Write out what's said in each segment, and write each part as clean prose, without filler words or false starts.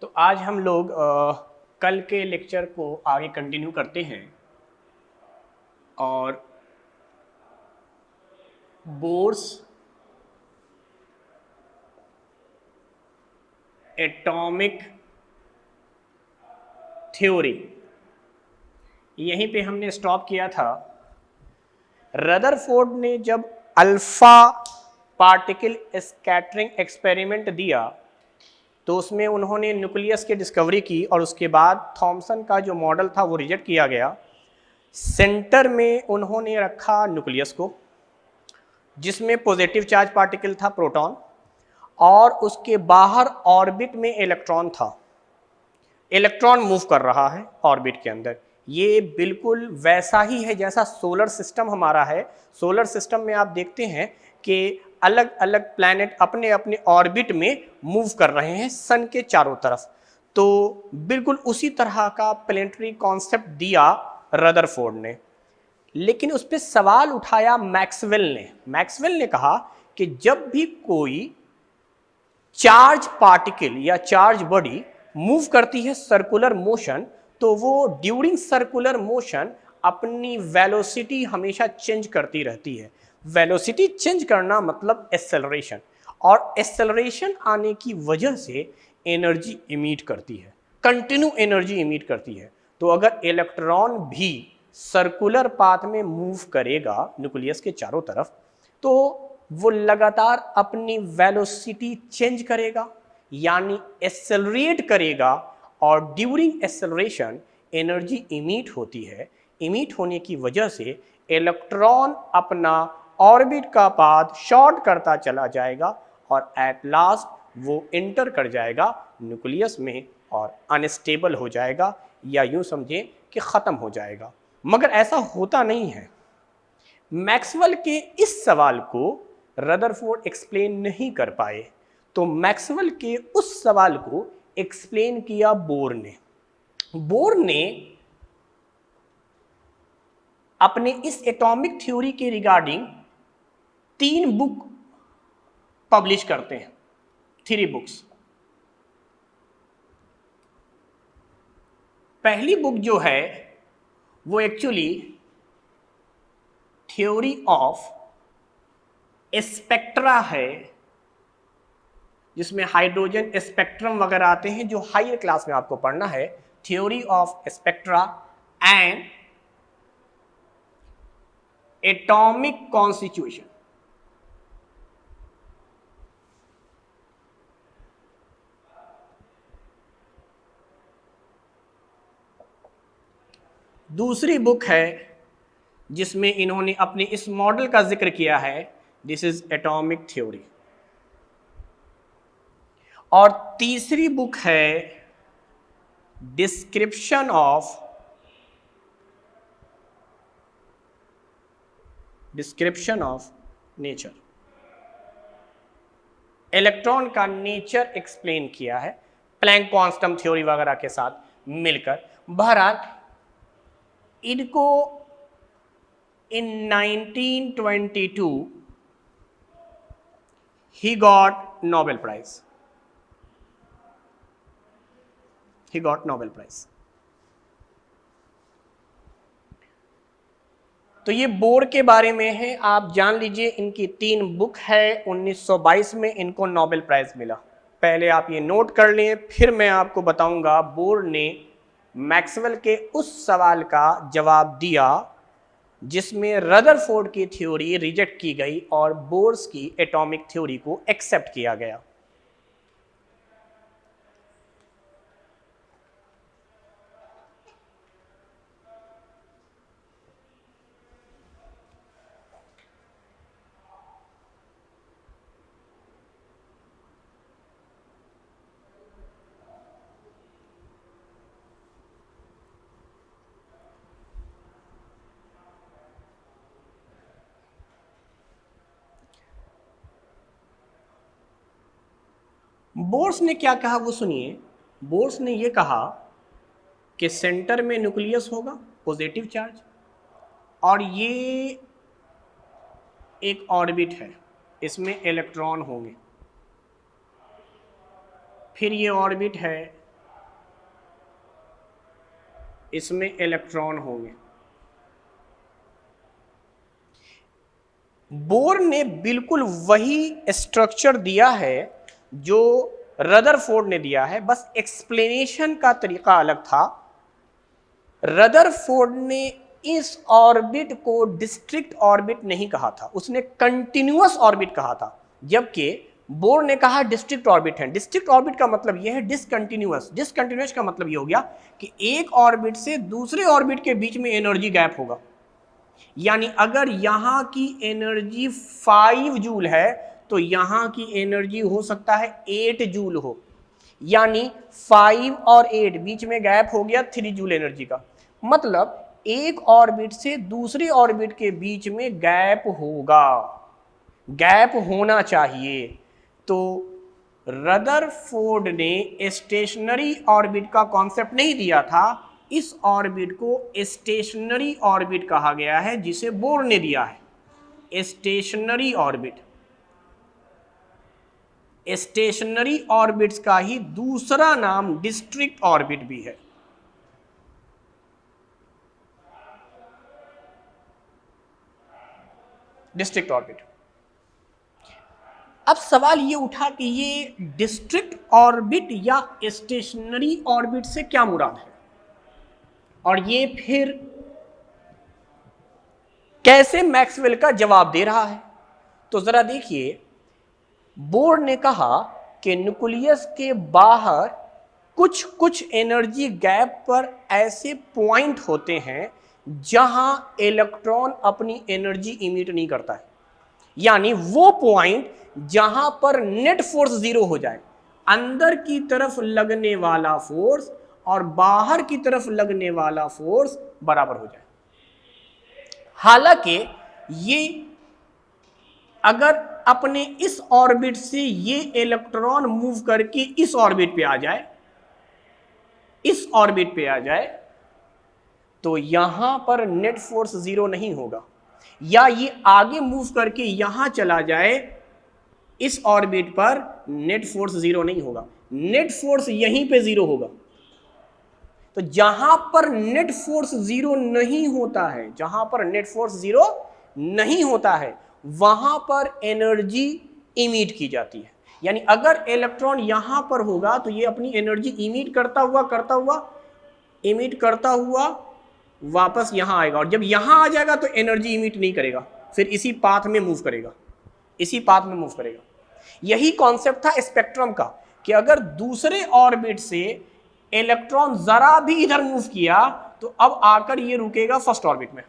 तो आज हम लोग कल के लेक्चर को आगे कंटिन्यू करते हैं और बोर्स एटॉमिक थ्योरी यहीं पे हमने स्टॉप किया था। रदरफोर्ड ने जब अल्फा पार्टिकल स्कैटरिंग एक्सपेरिमेंट दिया तो उसमें उन्होंने न्यूक्लियस की डिस्कवरी की और उसके बाद थॉमसन का जो मॉडल था वो रिजेक्ट किया गया। सेंटर में उन्होंने रखा न्यूक्लियस को जिसमें पॉजिटिव चार्ज पार्टिकल था प्रोटॉन, और उसके बाहर ऑर्बिट में इलेक्ट्रॉन था। इलेक्ट्रॉन मूव कर रहा है ऑर्बिट के अंदर। ये बिल्कुल वैसा ही है जैसा सोलर सिस्टम हमारा है। सोलर सिस्टम में आप देखते हैं कि अलग अलग प्लैनेट अपने अपने ऑर्बिट में मूव कर रहे हैं सन के चारों तरफ। तो बिल्कुल उसी तरह का प्लैनेटरी कॉन्सेप्ट दिया रदरफोर्ड ने। लेकिन उस पर सवाल उठाया मैक्सवेल ने कहा कि जब भी कोई चार्ज पार्टिकल या चार्ज बॉडी मूव करती है सर्कुलर मोशन, तो वो ड्यूरिंग सर्कुलर मोशन अपनी वेलोसिटी हमेशा चेंज करती रहती है। वेलोसिटी चेंज करना मतलब एक्सेलरेशन, और एक्सेलरेशन आने की वजह से एनर्जी इमिट करती है, कंटिन्यू एनर्जी इमिट करती है। तो अगर इलेक्ट्रॉन भी सर्कुलर पाथ में मूव करेगा न्यूक्लियस के चारों तरफ, तो वो लगातार अपनी वेलोसिटी चेंज करेगा, यानी एक्सेलरेट करेगा, और ड्यूरिंग एक्सेलरेशन एनर्जी इमिट होती है। इमिट होने की वजह से इलेक्ट्रॉन अपना ऑर्बिट का पाथ शॉर्ट करता चला जाएगा और एट लास्ट वो इंटर कर जाएगा न्यूक्लियस में और अनस्टेबल हो जाएगा, या यूं समझें कि ख़त्म हो जाएगा। मगर ऐसा होता नहीं है। मैक्सवेल के इस सवाल को रदरफोर्ड एक्सप्लेन नहीं कर पाए, तो मैक्सवेल के उस सवाल को एक्सप्लेन किया बोर ने अपने इस एटॉमिक थ्योरी के रिगार्डिंग 3 बुक पब्लिश करते हैं, 3 बुक्स। पहली बुक जो है वो एक्चुअली थ्योरी ऑफ स्पेक्ट्रा है, जिसमें हाइड्रोजन स्पेक्ट्रम वगैरह आते हैं, जो हायर क्लास में आपको पढ़ना है। Theory of spectra and atomic constitution. दूसरी बुक है जिसमें इन्होंने अपने इस मॉडल का जिक्र किया है, दिस इज एटॉमिक थ्योरी। और तीसरी बुक है डिस्क्रिप्शन ऑफ नेचर। इलेक्ट्रॉन का नेचर एक्सप्लेन किया है प्लैंक क्वांटम थ्योरी वगैरह के साथ मिलकर। बहरहाल इनको इन 1922 he got Nobel Prize. तो ये बोर के बारे में है, आप जान लीजिए। इनकी 3 बुक है, 1922 में इनको नोबेल प्राइज मिला। पहले आप ये नोट कर लें, फिर मैं आपको बताऊंगा बोर ने मैक्सवेल के उस सवाल का जवाब दिया जिसमें रदरफोर्ड की थ्योरी रिजेक्ट की गई और बोर्स की एटॉमिक थ्योरी को एक्सेप्ट किया गया। बोर्स ने क्या कहा वो सुनिए। बोर्स ने ये कहा कि सेंटर में न्यूक्लियस होगा, पॉजिटिव चार्ज, और ये एक ऑर्बिट है, इसमें इलेक्ट्रॉन होंगे। फिर ये ऑर्बिट है, इसमें इलेक्ट्रॉन होंगे। बोर ने बिल्कुल वही स्ट्रक्चर दिया है जो रदरफोर्ड ने दिया है, बस एक्सप्लेनेशन का तरीका अलग था। रदरफोर्ड ने इस ऑर्बिट को डिस्ट्रिक्ट ऑर्बिट नहीं कहा था, उसने कंटिन्यूअस ऑर्बिट कहा था, जबकि बोर ने कहा डिस्ट्रिक्ट ऑर्बिट है। डिस्ट्रिक्ट ऑर्बिट का मतलब यह है डिसकंटिन्यूअस। डिसकंटिन्यूअस का मतलब यह हो गया कि एक ऑर्बिट से दूसरे ऑर्बिट के बीच में एनर्जी गैप होगा। यानी अगर यहां की एनर्जी 5 जूल है तो यहां की एनर्जी हो सकता है 8 जूल हो, यानी 5 और 8 बीच में गैप हो गया 3 जूल एनर्जी का। मतलब एक ऑर्बिट से दूसरी ऑर्बिट के बीच में गैप होगा, गैप होना चाहिए। तो रदरफोर्ड ने स्टेशनरी ऑर्बिट का कॉन्सेप्ट नहीं दिया था, इस ऑर्बिट को स्टेशनरी ऑर्बिट कहा गया है जिसे बोर ने दिया है। स्टेशनरी ऑर्बिट, स्टेशनरी ऑर्बिट्स का ही दूसरा नाम डिस्ट्रिक्ट ऑर्बिट भी है। District orbit. अब सवाल ये उठा कि ये डिस्ट्रिक्ट ऑर्बिट या स्टेशनरी ऑर्बिट से क्या मुराद है, और ये फिर कैसे मैक्सवेल का जवाब दे रहा है। तो जरा देखिए, बोर ने कहा कि न्यूक्लियस के बाहर कुछ कुछ एनर्जी गैप पर ऐसे पॉइंट होते हैं जहां इलेक्ट्रॉन अपनी एनर्जी इमिट नहीं करता है, यानी वो पॉइंट जहां पर नेट फोर्स 0 हो जाए, अंदर की तरफ लगने वाला फोर्स और बाहर की तरफ लगने वाला फोर्स बराबर हो जाए। हालांकि ये अगर अपने इस ऑर्बिट से ये इलेक्ट्रॉन मूव करके इस ऑर्बिट पे आ जाए, इस ऑर्बिट पे आ जाए, तो यहां पर नेट फोर्स 0 नहीं होगा, या ये आगे मूव करके यहां चला जाए, इस ऑर्बिट पर नेट फोर्स 0 नहीं होगा, नेट फोर्स यहीं पे 0 होगा। तो जहां पर नेट फोर्स 0 नहीं होता है, जहां पर नेट फोर्स 0 नहीं होता है, वहां पर एनर्जी इमिट की जाती है। यानी अगर इलेक्ट्रॉन यहां पर होगा तो ये अपनी एनर्जी इमिट करता हुआ वापस यहां आएगा, और जब यहां आ जाएगा तो एनर्जी इमिट नहीं करेगा, फिर इसी पाथ में मूव करेगा, इसी पाथ में मूव करेगा। यही कॉन्सेप्ट था स्पेक्ट्रम का, कि अगर दूसरे ऑर्बिट से इलेक्ट्रॉन जरा भी इधर मूव किया तो अब आकर ये रुकेगा फर्स्ट ऑर्बिट में,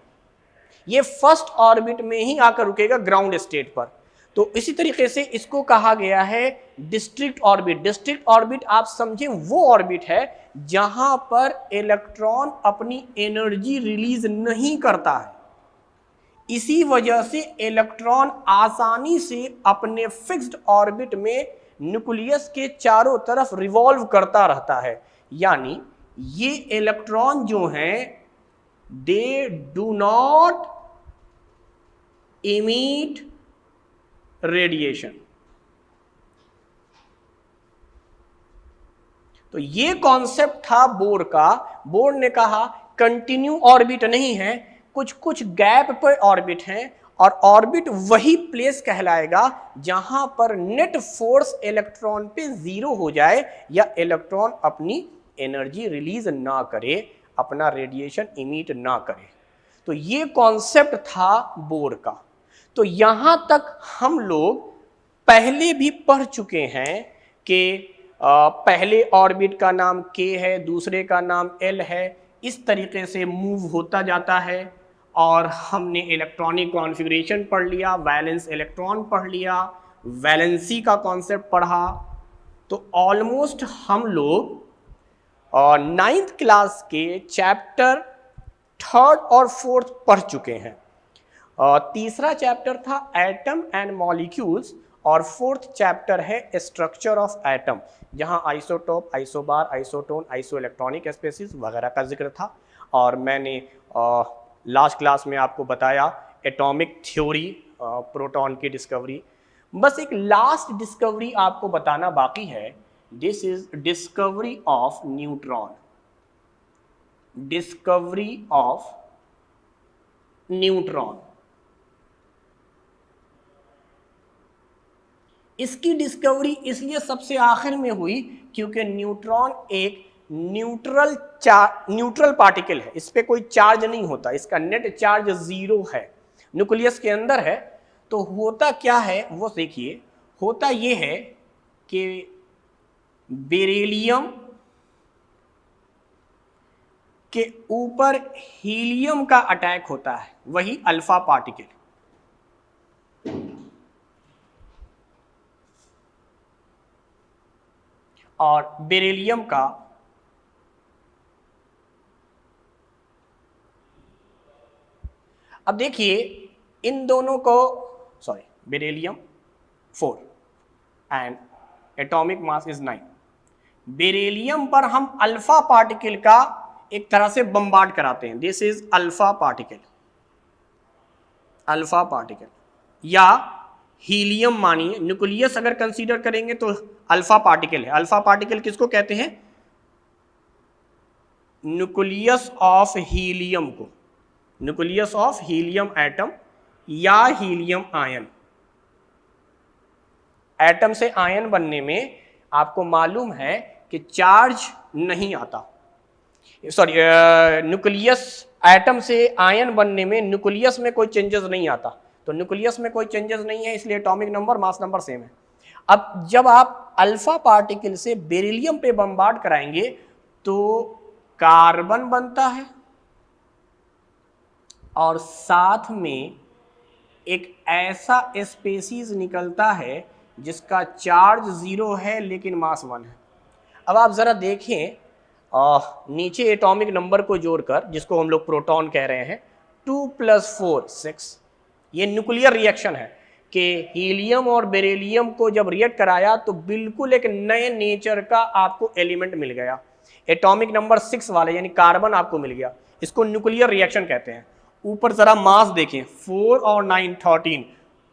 ये फर्स्ट ऑर्बिट में ही आकर रुकेगा ग्राउंड स्टेट पर। तो इसी तरीके से इसको कहा गया है डिस्ट्रिक्ट ऑर्बिट। डिस्ट्रिक्ट ऑर्बिट आप समझे वो ऑर्बिट है जहां पर इलेक्ट्रॉन अपनी एनर्जी रिलीज नहीं करता है, इसी वजह से इलेक्ट्रॉन आसानी से अपने फिक्स्ड ऑर्बिट में न्यूक्लियस के चारों तरफ रिवॉल्व करता रहता है। यानी ये इलेक्ट्रॉन जो हैं they do not emit radiation. तो ये कॉन्सेप्ट था बोर का। बोर ने कहा कंटिन्यू ऑर्बिट नहीं है, कुछ कुछ गैप पर ऑर्बिट हैं, और ऑर्बिट वही प्लेस कहलाएगा जहां पर नेट फोर्स इलेक्ट्रॉन पे 0 हो जाए या इलेक्ट्रॉन अपनी एनर्जी रिलीज ना करे, अपना रेडिएशन इमिट ना करे। तो ये कॉन्सेप्ट था बोर का। तो यहां तक हम लोग पहले भी पढ़ चुके हैं कि पहले ऑर्बिट का नाम K है, दूसरे का नाम L है, इस तरीके से मूव होता जाता है। और हमने इलेक्ट्रॉनिक कॉन्फ़िगरेशन पढ़ लिया, वैलेंस इलेक्ट्रॉन पढ़ लिया, वैलेंसी का कॉन्सेप्ट पढ़ा। तो ऑलमोस्ट हम लोग 9th क्लास के चैप्टर 3rd और 4th पढ़ चुके हैं। तीसरा चैप्टर था एटम एंड मॉलिक्यूल्स, और 4th चैप्टर है स्ट्रक्चर ऑफ एटम, जहां isotope, isobar, isotone, isoelectronic species वगैरह का जिक्र था। और मैंने लास्ट क्लास में आपको बताया एटॉमिक थ्योरी, प्रोटॉन की डिस्कवरी। बस एक लास्ट डिस्कवरी आपको बताना बाकी है, this is discovery of neutron. Discovery of neutron. इसकी डिस्कवरी इसलिए सबसे आखिर में हुई क्योंकि न्यूट्रॉन एक न्यूट्रल पार्टिकल है, इस पे कोई चार्ज नहीं होता, इसका नेट चार्ज 0 है, न्यूक्लियस के अंदर है। तो होता क्या है वो देखिए, होता ये है कि बेरिलियम के ऊपर हीलियम का अटैक होता है, वही अल्फा पार्टिकल। और बेरिलियम का अब देखिए इन दोनों को, sorry, beryllium 4 and atomic mass is 9। Beryllium पर हम अल्फा पार्टिकल का एक तरह से बम्बार्ड कराते हैं, this is alpha particle, alpha particle या हीलियम मानिए, न्यूक्लियस अगर कंसीडर करेंगे तो अल्फा पार्टिकल है। अल्फा पार्टिकल किसको कहते हैं? न्यूक्लियस ऑफ हीलियम को, न्यूक्लियस ऑफ हीलियम एटम या हीलियम आयन। एटम से आयन बनने में आपको मालूम है कि चार्ज नहीं आता, सॉरी, न्यूक्लियस, एटम से आयन बनने में न्यूक्लियस में कोई चेंजेस नहीं आता, तो न्यूक्लियस में कोई चेंजेस नहीं है, इसलिए atomic number mass number same है। अब जब आप अल्फा पार्टिकल से बेरिलियम पे बम्बार्ड कराएंगे तो कार्बन बनता है और साथ में एक ऐसा स्पीशीज निकलता है जिसका चार्ज 0 है लेकिन मास 1 है। अब आप जरा देखें नीचे एटॉमिक नंबर को जोड़कर, जिसको हम लोग प्रोटॉन कह रहे हैं, 2 + 4 6, ये न्यूक्लियर रिएक्शन है कि हीलियम और बेरिलियम को जब रिएक्ट कराया तो बिल्कुल एक नए नेचर का आपको एलिमेंट मिल गया, एटॉमिक नंबर 6 वाले, यानी कार्बन आपको मिल गया। इसको न्यूक्लियर रिएक्शन कहते हैं। ऊपर जरा मास देखें, 4 और 9 13,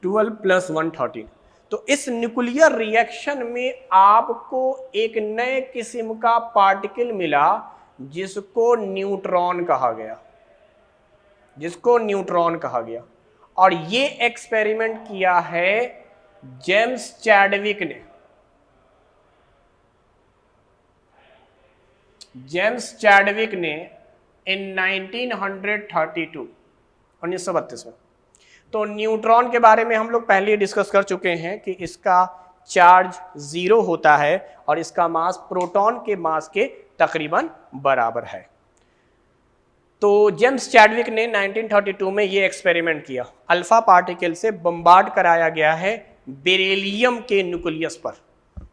12 + 1 13। तो इस न्यूक्लियर रिएक्शन में आपको एक नए किस्म का पार्टिकल मिला जिसको न्यूट्रॉन कहा गया, जिसको न्यूट्रॉन कहा गया। और ये एक्सपेरिमेंट किया है जेम्स चैडविक ने। जेम्स चैडविक ने इन 1932, 1932 में। तो न्यूट्रॉन के बारे में हम लोग पहले ही डिस्कस कर चुके हैं कि इसका चार्ज 0 होता है और इसका मास प्रोटॉन के मास के तकरीबन बराबर है। तो जेम्स चैडविक ने 1932 में ये एक्सपेरिमेंट किया, अल्फा पार्टिकल से बम्बार्ड कराया गया है बेरिलियम के न्यूक्लियस पर।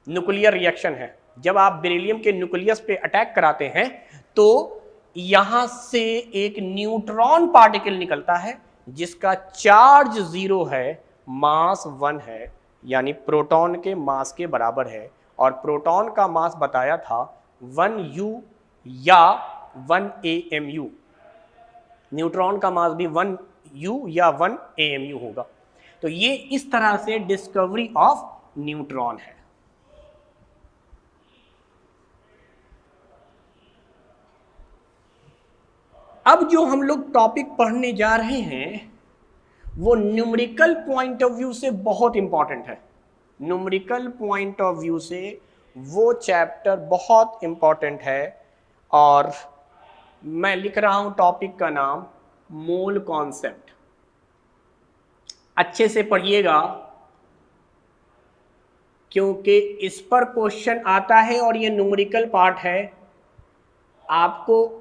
न्यूक्लियर रिएक्शन है, जब आप बेरिलियम के न्यूक्लियस पे अटैक कराते हैं तो यहां से एक न्यूट्रॉन पार्टिकल निकलता है जिसका चार्ज 0 है, मास 1 है, यानी प्रोटॉन के मास के बराबर है। और प्रोटॉन का मास बताया था 1U या 1 AMU, न्यूट्रॉन का मास भी 1U या 1 AMU होगा। तो ये इस तरह से डिस्कवरी ऑफ न्यूट्रॉन है। अब जो हम लोग टॉपिक पढ़ने जा रहे हैं वो न्यूमेरिकल पॉइंट ऑफ व्यू से बहुत इंपॉर्टेंट है। न्यूमेरिकल पॉइंट ऑफ व्यू से वो चैप्टर बहुत इंपॉर्टेंट है और मैं लिख रहा हूं टॉपिक का नाम मोल कॉन्सेप्ट। अच्छे से पढ़िएगा क्योंकि इस पर क्वेश्चन आता है और ये न्यूमेरिकल पार्ट है, आपको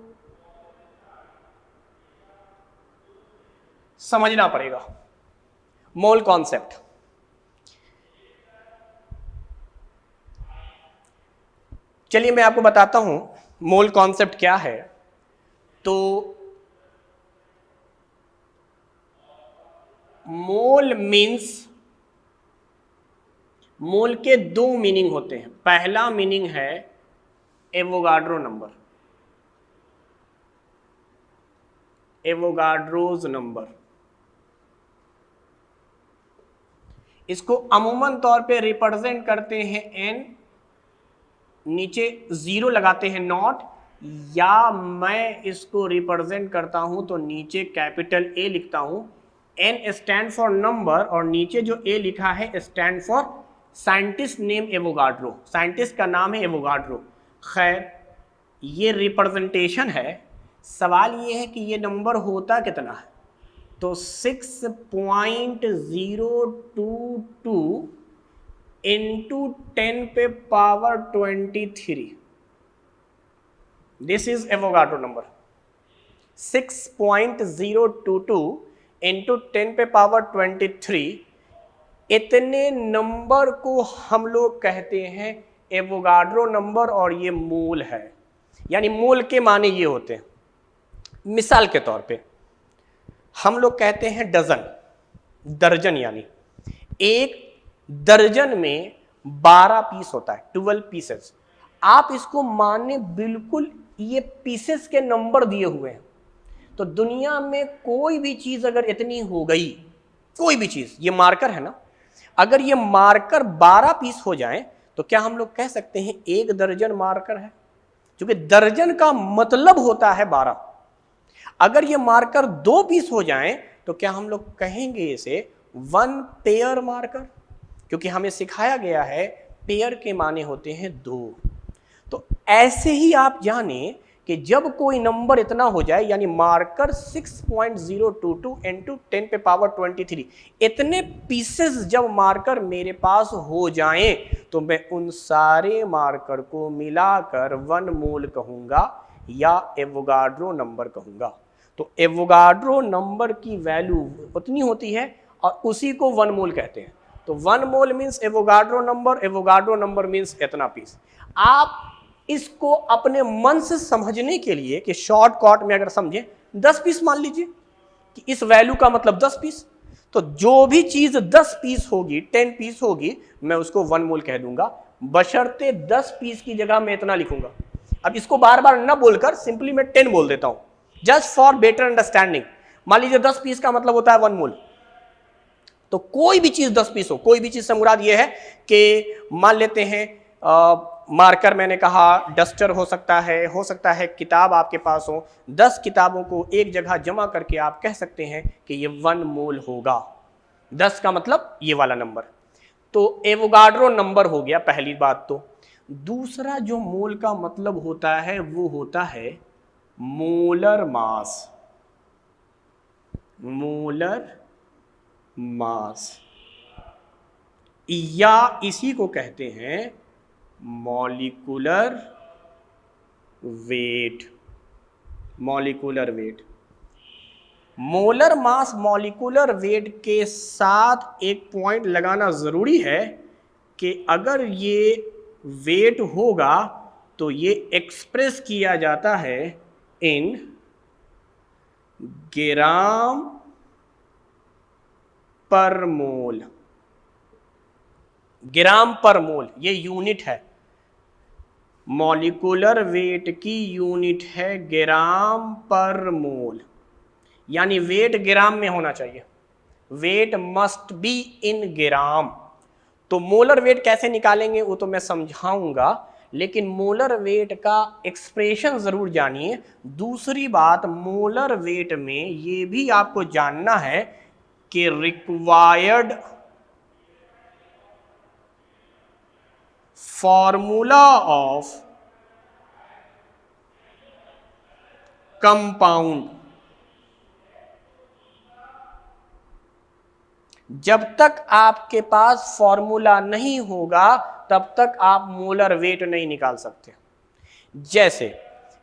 समझना पड़ेगा। मोल कॉन्सेप्ट, चलिए मैं आपको बताता हूं मोल कॉन्सेप्ट क्या है। तो मोल मीन्स, मोल के 2 मीनिंग होते हैं। पहला मीनिंग है एवोगाड्रो नंबर, एवोगाड्रोज नंबर। इसको अमूमन तौर पे रिप्रेजेंट करते हैं n, नीचे 0 लगाते हैं नॉट, या मैं इसको रिप्रेजेंट करता हूं तो नीचे कैपिटल ए लिखता हूं, एन स्टैंड फॉर नंबर और नीचे जो ए लिखा है stand for scientist name Avogadro, scientist का नाम है एवोगाड्रो। खैर ये रिप्रेजेंटेशन है, सवाल ये है कि ये नंबर होता कितना है, तो 6.022 इंटू 10 पे power 23, this is Avogadro number. 6.022 into 10 पे पावर 23, इतने नंबर को हम लोग कहते हैं एवोगाड्रो नंबर, और ये मूल है, यानी मूल के माने ये होते हैं। मिसाल के तौर पे हम लोग कहते हैं डजन, दर्जन, यानी एक दर्जन में 12 पीस होता है, 12 पीसेस। आप इसको माने बिल्कुल ये पीसेस के नंबर दिए हुए हैं, तो दुनिया में कोई भी चीज अगर इतनी हो गई, कोई भी चीज, ये मार्कर है ना, अगर ये मार्कर 12 पीस हो जाएं तो क्या हम लोग कह सकते हैं 1 दर्जन मार्कर है, क्योंकि दर्जन का मतलब होता है 12। अगर ये मार्कर 2 पीस हो जाएं तो क्या हम लोग कहेंगे इसे 1 पेयर मार्कर, क्योंकि हमें सिखाया गया है पेयर के माने होते हैं 2। तो ऐसे ही आप जाने कि जब कोई नंबर इतना हो जाए, यानी मार्कर 6.022 इंटू 10 पे पावर 23, इतने पीसेस जब मार्कर मेरे पास हो जाएं तो मैं उन सारे मार्कर को मिलाकर 1 मोल कहूंगा या एवोगाड्रो नंबर कहूंगा। तो एवोगाड्रो नंबर की वैल्यू उतनी होती है और उसी को 1 मोल कहते हैं। तो 1 मोल मीन्स एवोगाड्रो नंबर मीन्स इतना पीस। आप इसको अपने मन से समझने के लिए कि शॉर्टकट में अगर समझें, 10 पीस मान लीजिए कि इस वैल्यू का मतलब 10 पीस, तो जो भी चीज 10 पीस होगी, 10 पीस होगी, मैं उसको 1 मोल कह दूंगा, बशर्ते 10 पीस की जगह मैं इतना लिखूंगा। अब इसको बार बार न बोलकर सिंपली मैं 10 बोल देता हूं, जस्ट फॉर बेटर अंडरस्टैंडिंग। मान लीजिए 10 पीस का मतलब होता है 1 मोल, तो कोई भी चीज 10 पीस हो, कोई भी चीज से मुराद यह है कि मान लेते हैं मार्कर, मैंने कहा डस्टर हो सकता है किताब आपके पास हो, 10 किताबों को एक जगह जमा करके आप कह सकते हैं कि ये 1 मोल होगा। 10 का मतलब ये वाला नंबर, तो एवोगाड्रो नंबर हो गया पहली बात। तो दूसरा जो मोल का मतलब होता है वो होता है मोलर मास। मोलर मास या इसी को कहते हैं molecular weight. Molecular weight, molar mass molecular weight के साथ एक पॉइंट लगाना जरूरी है कि अगर ये वेट होगा तो ये एक्सप्रेस किया जाता है इन ग्राम पर मोल। ग्राम पर मोल ये यूनिट है, मॉलिक्यूलर वेट की यूनिट है ग्राम पर मोल, यानी वेट ग्राम में होना चाहिए, वेट मस्ट बी इन ग्राम। तो मोलर वेट कैसे निकालेंगे वो तो मैं समझाऊंगा, लेकिन मोलर वेट का एक्सप्रेशन जरूर जानिए। दूसरी बात, मोलर वेट में ये भी आपको जानना है कि रिक्वायर्ड फॉर्मूला ऑफ कंपाउंड, जब तक आपके पास फॉर्मूला नहीं होगा तब तक आप मोलर वेट नहीं निकाल सकते। जैसे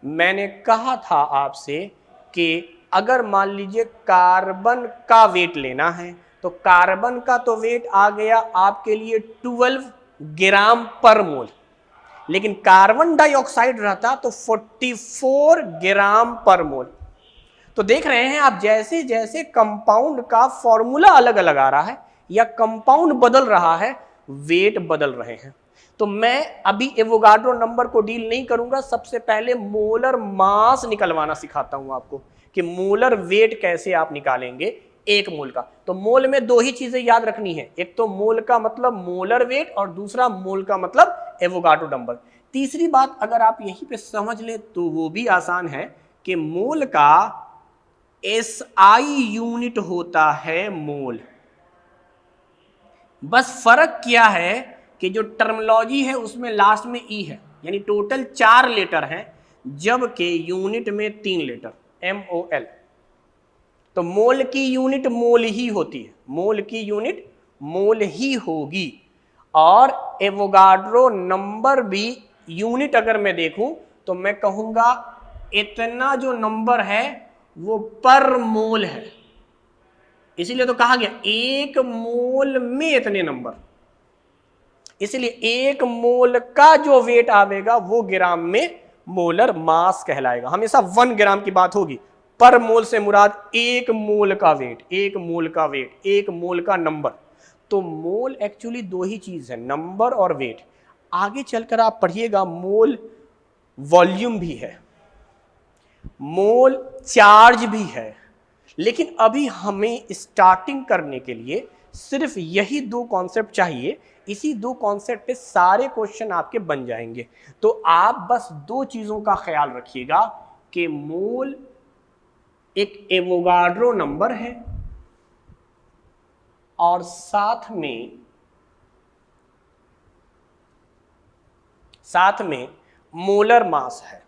मैंने कहा था आपसे कि अगर मान लीजिए कार्बन का वेट लेना है तो कार्बन का तो वेट आ गया आपके लिए 12 ग्राम पर मोल, लेकिन कार्बन डाइऑक्साइड रहता तो 44 ग्राम पर मोल। तो देख रहे हैं आप, जैसे जैसे कंपाउंड का फॉर्मूला अलग अलग आ रहा है या कंपाउंड बदल रहा है, वेट बदल रहे हैं। तो मैं अभी एवोगाड्रो नंबर को डील नहीं करूंगा, सबसे पहले मोलर मास निकलवाना सिखाता हूं आपको कि मोलर वेट कैसे आप निकालेंगे एक मोल का। तो मोल में 2 ही चीजें याद रखनी है, एक तो मोल का मतलब मोलर वेट और दूसरा मोल का मतलब एवोगाड्रो नंबर। तीसरी बात अगर आप यहीं पे समझ लें तो वो भी आसान है कि मोल का SI यूनिट होता है मोल। बस फर्क क्या है कि जो टर्मिनोलॉजी है उसमें लास्ट में ई है, यानी टोटल 4 लेटर हैं, जबकि यूनिट में 3 लेटर MOL। तो मोल की यूनिट मोल ही होती है, मोल की यूनिट मोल ही होगी। और एवोगाड्रो नंबर भी यूनिट अगर मैं देखूं तो मैं कहूंगा इतना जो नंबर है वो पर मोल है, इसीलिए तो कहा गया 1 मोल में इतने नंबर। इसलिए 1 मोल का जो वेट आवेगा वो ग्राम में मोलर मास कहलाएगा। हमेशा 1 ग्राम की बात होगी, पर मोल से मुराद 1 मोल का वेट, 1 मोल का वेट, 1 मोल का नंबर। तो मोल एक्चुअली 2 ही चीज है, नंबर और वेट। आगे चलकर आप पढ़िएगा मोल वॉल्यूम भी है, मोल चार्ज भी है, लेकिन अभी हमें स्टार्टिंग करने के लिए सिर्फ यही 2 कॉन्सेप्ट चाहिए। इसी 2 कॉन्सेप्ट पे सारे क्वेश्चन आपके बन जाएंगे। तो आप बस 2 चीजों का ख्याल रखिएगा कि मोल एक एवोगाड्रो नंबर है और साथ में मोलर मास है।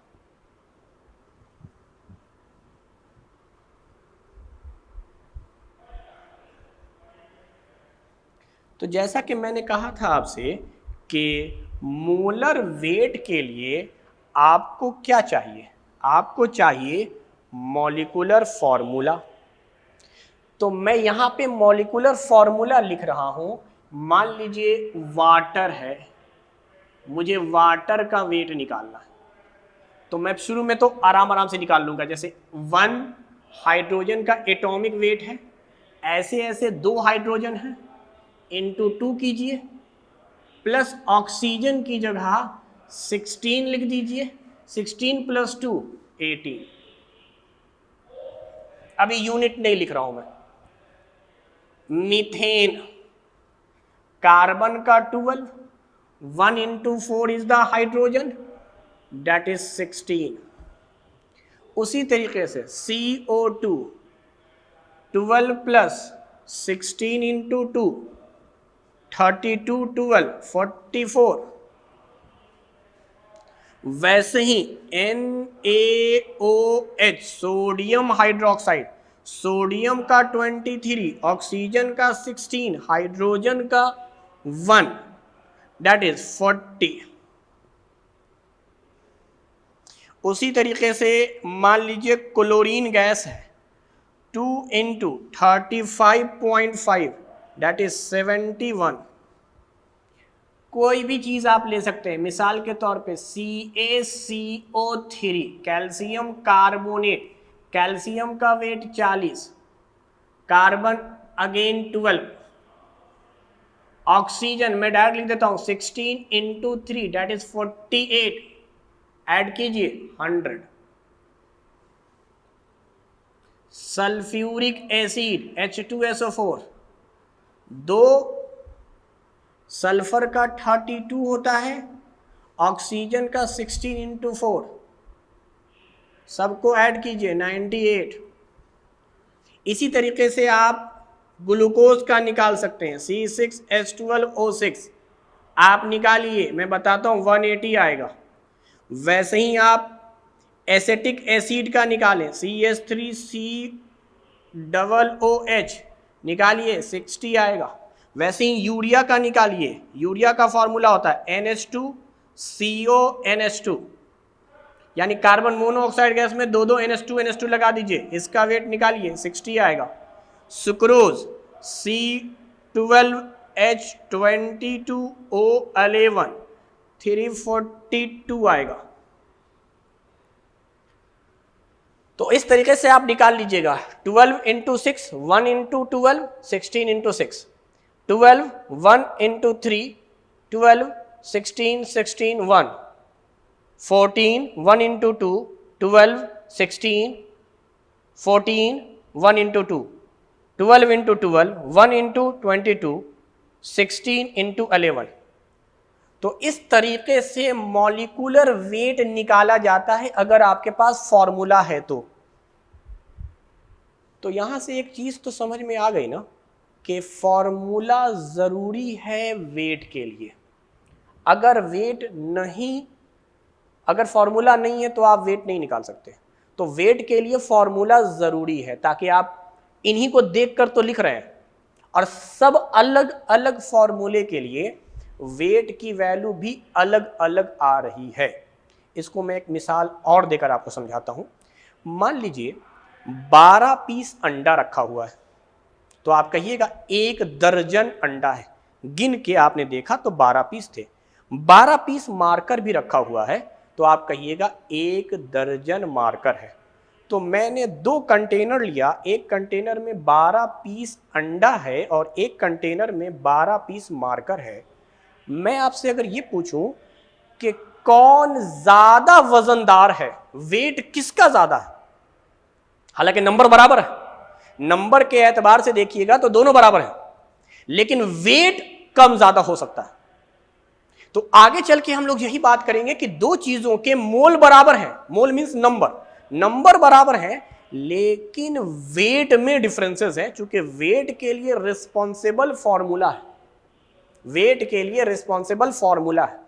तो जैसा कि मैंने कहा था आपसे कि मोलर वेट के लिए आपको क्या चाहिए, आपको चाहिए मॉलिक्यूलर फॉर्मूला। तो मैं यहां पे मॉलिक्यूलर फॉर्मूला लिख रहा हूं। मान लीजिए वाटर है, मुझे वाटर का वेट निकालना है, तो मैं शुरू में तो आराम से निकाल लूंगा। जैसे 1 हाइड्रोजन का एटॉमिक वेट है, ऐसे ऐसे 2 हाइड्रोजन है, इंटू 2 कीजिए, प्लस ऑक्सीजन की जगह 16 लिख दीजिए, 16 प्लस 2 18। अभी यूनिट नहीं लिख रहा हूं मैं। मीथेन, कार्बन का 12, 1 into 4 is the hydrogen, that is 16। उसी तरीके से CO2, 12 प्लस 16 इंटू 2, 32, 12, 44। वैसे ही NaOH, सोडियम हाइड्रोक्साइड, सोडियम का 23, ऑक्सीजन का 16, हाइड्रोजन का 1, दैट इज 40। उसी तरीके से मान लीजिए क्लोरीन गैस है, 2 इंटू 35.5, दैट इज 71। कोई भी चीज आप ले सकते हैं, मिसाल के तौर पे CaCO3, कैल्शियम कार्बोनेट, कैल्शियम का वेट 40, कार्बन अगेन 12, ऑक्सीजन मैं डायरेक्ट लिख देता हूं 16 इंटू 3, दैट इज 48, ऐड कीजिए 100। सल्फ्यूरिक एसिड H2SO4, 2 सल्फर का 32 होता है, ऑक्सीजन का 16 इंटू 4, सबको ऐड कीजिए 98। इसी तरीके से आप ग्लूकोज का निकाल सकते हैं, C6H12O6, आप निकालिए, मैं बताता हूँ 180 आएगा। वैसे ही आप एसेटिक एसिड का निकालें, CH3COOH निकालिए 60 आएगा। वैसे ही यूरिया का निकालिए, यूरिया का फॉर्मूला होता है NH2CONH2, यानी कार्बन मोनोऑक्साइड गैस में 2 NH2 लगा दीजिए, इसका वेट निकालिए 60 आएगा। सुक्रोज C12H22O11, 342 आएगा। तो इस तरीके से आप निकाल लीजिएगा। 12 into 6, 1 into 12, 16 into 6, 12, 1 into 3, 12, 16, 16, 1, 14, 1 into 2, 12, 16, 14, 1 into 2, 12 into 12, 1 into 22, 16 into 11। तो इस तरीके से मॉलिक्यूलर वेट निकाला जाता है अगर आपके पास फॉर्मूला है तो यहां से एक चीज तो समझ में आ गई ना कि फॉर्मूला जरूरी है वेट के लिए। अगर फॉर्मूला नहीं है तो आप वेट नहीं निकाल सकते। तो वेट के लिए फॉर्मूला जरूरी है, ताकि आप इन्हीं को देखकर तो लिख रहे हैं, और सब अलग अलग फॉर्मूले के लिए वेट की वैल्यू भी अलग अलग आ रही है। इसको मैं एक मिसाल और देकर आपको समझाता हूं। मान लीजिए 12 पीस अंडा रखा हुआ है, तो आप कहिएगा 1 दर्जन अंडा है। गिन के आपने देखा तो 12 पीस थे। 12 पीस मार्कर भी रखा हुआ है, तो आप कहिएगा 1 दर्जन मार्कर है। तो मैंने 2 कंटेनर लिया, एक कंटेनर में 12 पीस अंडा है और एक कंटेनर में 12 पीस मार्कर है। मैं आपसे अगर ये पूछूं कि कौन ज्यादा वजनदार है, वेट किसका ज्यादा है, हालांकि नंबर बराबर है, नंबर के एतबार से देखिएगा तो दोनों बराबर हैं, लेकिन वेट कम ज्यादा हो सकता है। तो आगे चल के हम लोग यही बात करेंगे कि दो चीजों के मोल बराबर हैं, मोल मींस नंबर बराबर है, लेकिन वेट में डिफरेंसेस हैं। चूंकि वेट के लिए रिस्पॉन्सिबल फॉर्मूला है,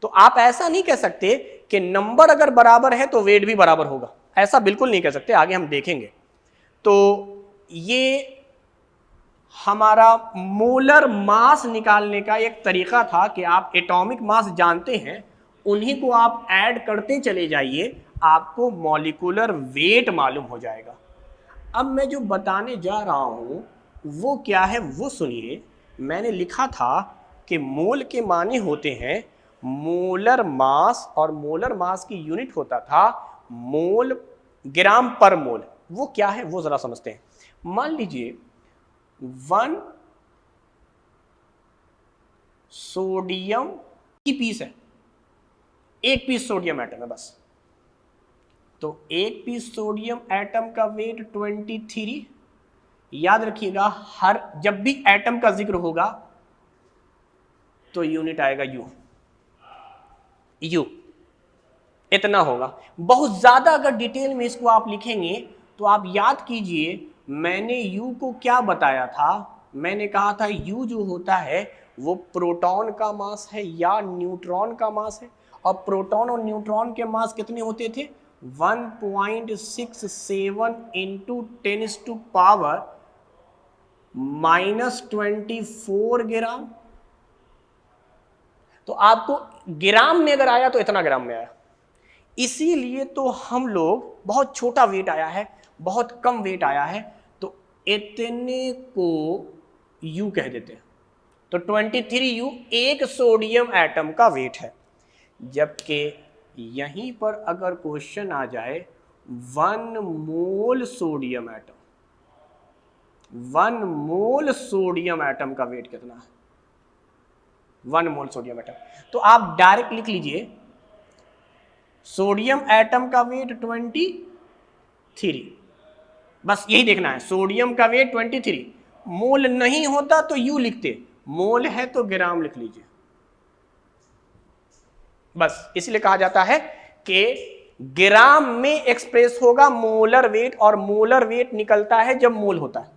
तो आप ऐसा नहीं कह सकते कि नंबर अगर बराबर है तो वेट भी बराबर होगा, ऐसा बिल्कुल नहीं कह सकते, आगे हम देखेंगे। तो ये हमारा मोलर मास निकालने का एक तरीका था कि आप एटॉमिक मास जानते हैं, उन्हीं को आप ऐड करते चले जाइए, आपको मॉलिक्यूलर वेट मालूम हो जाएगा। अब मैं जो बताने जा रहा हूं वो क्या है वो सुनिए। मैंने लिखा था कि मोल के माने होते हैं मोलर मास, और मोलर मास की यूनिट होता था मोल, ग्राम पर मोल। वो क्या है वो जरा समझते हैं। मान लीजिए 1 सोडियम की पीस है, एक पीस सोडियम एटम है बस। तो एक पीस सोडियम एटम का वेट 23। याद रखिएगा, हर जब भी एटम का जिक्र होगा तो यूनिट आएगा यू, इतना होगा। बहुत ज्यादा अगर डिटेल में इसको आप लिखेंगे तो आप याद कीजिए, मैंने यू को क्या बताया था। मैंने कहा था यू जो होता है वो प्रोटॉन का मास है या न्यूट्रॉन का मास है, और प्रोटॉन और न्यूट्रॉन के मास कितने होते थे, 1.67 इंटू 10⁻⁻⁴ ग्राम। तो आपको ग्राम में अगर आया तो इतना ग्राम में आया, इसीलिए तो हम लोग बहुत छोटा वेट आया है, बहुत कम वेट आया है, तो इतने को यू कह देते हैं। तो 23U एक सोडियम एटम का वेट है। जबकि यहीं पर अगर क्वेश्चन आ जाए 1 मोल सोडियम एटम का वेट कितना है, 1 मोल सोडियम एटम, तो आप डायरेक्ट लिख लीजिए सोडियम एटम का वेट 23। बस यही देखना है, सोडियम का वेट 23। मोल नहीं होता तो यू लिखते, मोल है तो ग्राम लिख लीजिए। बस इसलिए कहा जाता है कि ग्राम में एक्सप्रेस होगा मोलर वेट, और मोलर वेट निकलता है जब मोल होता है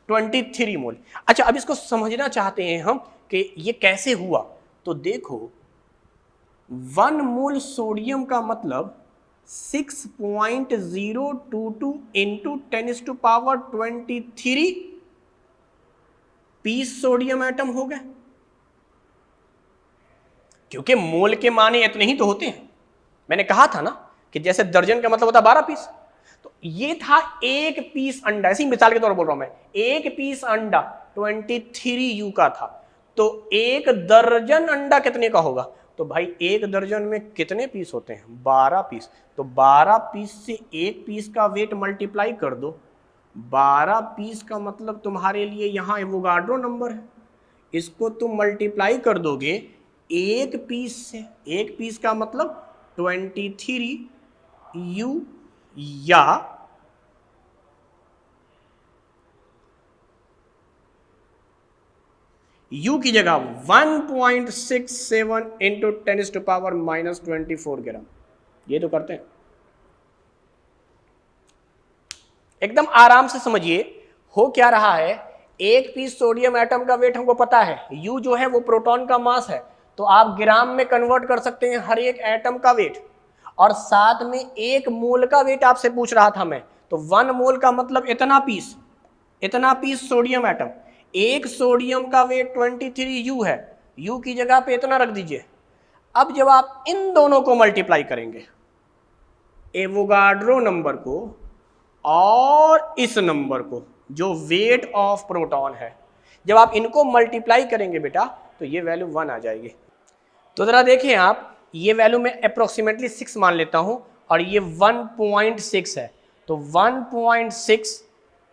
23 मोल। अच्छा, अब इसको समझना चाहते हैं हम कि ये कैसे हुआ। तो देखो 1 मोल सोडियम का मतलब 6.022 इंटू 10⁻23 पीस सोडियम एटम हो गए, क्योंकि मोल के माने इतने ही तो होते हैं। मैंने कहा था ना कि जैसे दर्जन का मतलब होता है 12 पीस, तो ये था एक पीस अंडा, ऐसी मिसाल के तौर पर बोल रहा हूं मैं, एक पीस अंडा 23U का था। तो एक दर्जन अंडा कितने का होगा, तो भाई एक दर्जन में कितने पीस होते हैं, 12 पीस। तो 12 पीस से एक पीस का वेट मल्टीप्लाई कर दो, 12 पीस का मतलब तुम्हारे लिए यहां एवोगाड्रो नंबर है, इसको तुम मल्टीप्लाई कर दोगे एक पीस से, एक पीस का मतलब 23U, या U की जगह 1.67 इंटू 10⁻⁻24 ग्राम। ये तो करते हैं, एकदम आराम से समझिए हो क्या रहा है। एक पीस सोडियम एटम का वेट हमको पता है, U जो है वो प्रोटॉन का मास है, तो आप ग्राम में कन्वर्ट कर सकते हैं हर एक एटम का वेट, और साथ में एक मोल का वेट आपसे पूछ रहा था मैं, तो 1 मोल का मतलब इतना पीस सोडियम एटम। एक सोडियम का वेट 23 U है, U की जगह पे इतना रख दीजिए। अब जब आप इन दोनों को मल्टीप्लाई करेंगे, एवोगाड्रो नंबर को और इस नंबर को जो वेट ऑफ प्रोटॉन है, जब आप इनको मल्टीप्लाई करेंगे बेटा तो ये वैल्यू 1 आ जाएगी। तो जरा देखें आप, ये वैल्यू मैं अप्रोक्सीमेटली 6 मान लेता हूं और ये 1.6 है, तो 1.6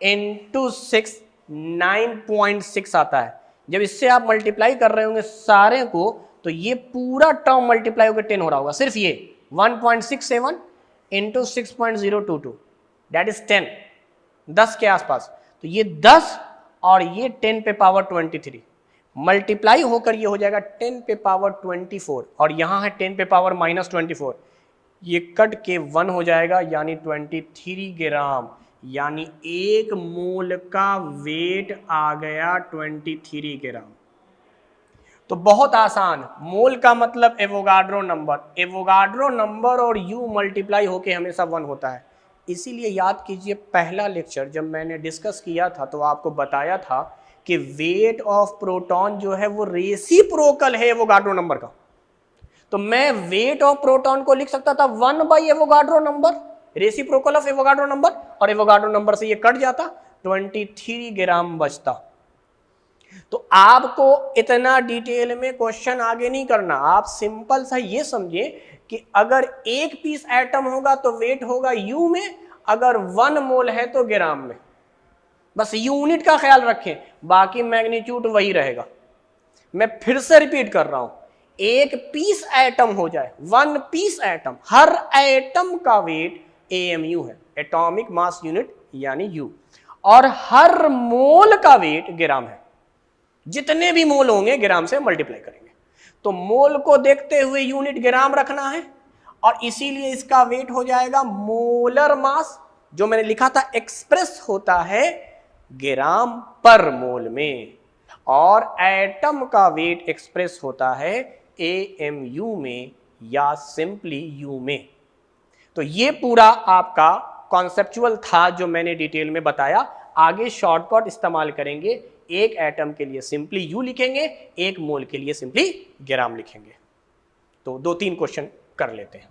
इंटू 6 9.6 आता है। जब इससे आप मल्टीप्लाई कर रहे होंगे सारे को, तो ये पूरा टर्म मल्टीप्लाई होकर 10 हो रहा होगा, सिर्फ ये 1.67 इंटू 6.022 दैट इज 10 के आसपास। तो ये 10 और ये 10 पे पावर 23 मल्टीप्लाई होकर ये हो जाएगा 10 पे पावर 24, और यहां है 10 पे पावर -24, ये कट के 1 हो जाएगा, यानी 23 ग्राम, यानी एक मोल का वेट आ गया 23 ग्राम। तो बहुत आसान, मोल का मतलब एवोगाड्रो नंबर और U मल्टीप्लाई होके हमेशा 1 होता है। इसीलिए याद कीजिए पहला लेक्चर जब मैंने डिस्कस किया था तो आपको बताया था कि वेट ऑफ प्रोटॉन जो है वो रेसिप्रोकल है एवोगाड्रो नंबर का। तो मैं वेट ऑफ प्रोटॉन को लिख सकता था 1/एवोगाड्रो number, reciprocal of Avogadro number, और एवोगाड्रो नंबर से ये कट जाता, 23 ग्राम बचता। तो आपको इतना डिटेल में क्वेश्चन आगे नहीं करना, आप सिंपल सा ये समझे कि अगर एक पीस एटम होगा तो वेट होगा U में, अगर 1 मोल है तो ग्राम में। बस यूनिट का ख्याल रखें, बाकी मैग्नीट्यूड वही रहेगा। मैं फिर से रिपीट कर रहा हूं, एक पीस एटम हो जाए, 1 पीस एटम, हर एटम का वेट AMU है, एटॉमिक मास यूनिट यानी U, और हर मोल का वेट ग्राम है। जितने भी मोल होंगे ग्राम से मल्टीप्लाई करेंगे, तो मोल को देखते हुए यूनिट ग्राम रखना है, और इसीलिए इसका वेट हो जाएगा मोलर मास, जो मैंने लिखा था एक्सप्रेस होता है ग्राम पर मोल में, और एटम का वेट एक्सप्रेस होता है AMU में या सिंपली U में। तो ये पूरा आपका कॉन्सेप्चुअल था जो मैंने डिटेल में बताया। आगे शॉर्टकट इस्तेमाल करेंगे, एक एटम के लिए सिंपली U लिखेंगे, एक मोल के लिए सिंपली ग्राम लिखेंगे। तो 2-3 क्वेश्चन कर लेते हैं।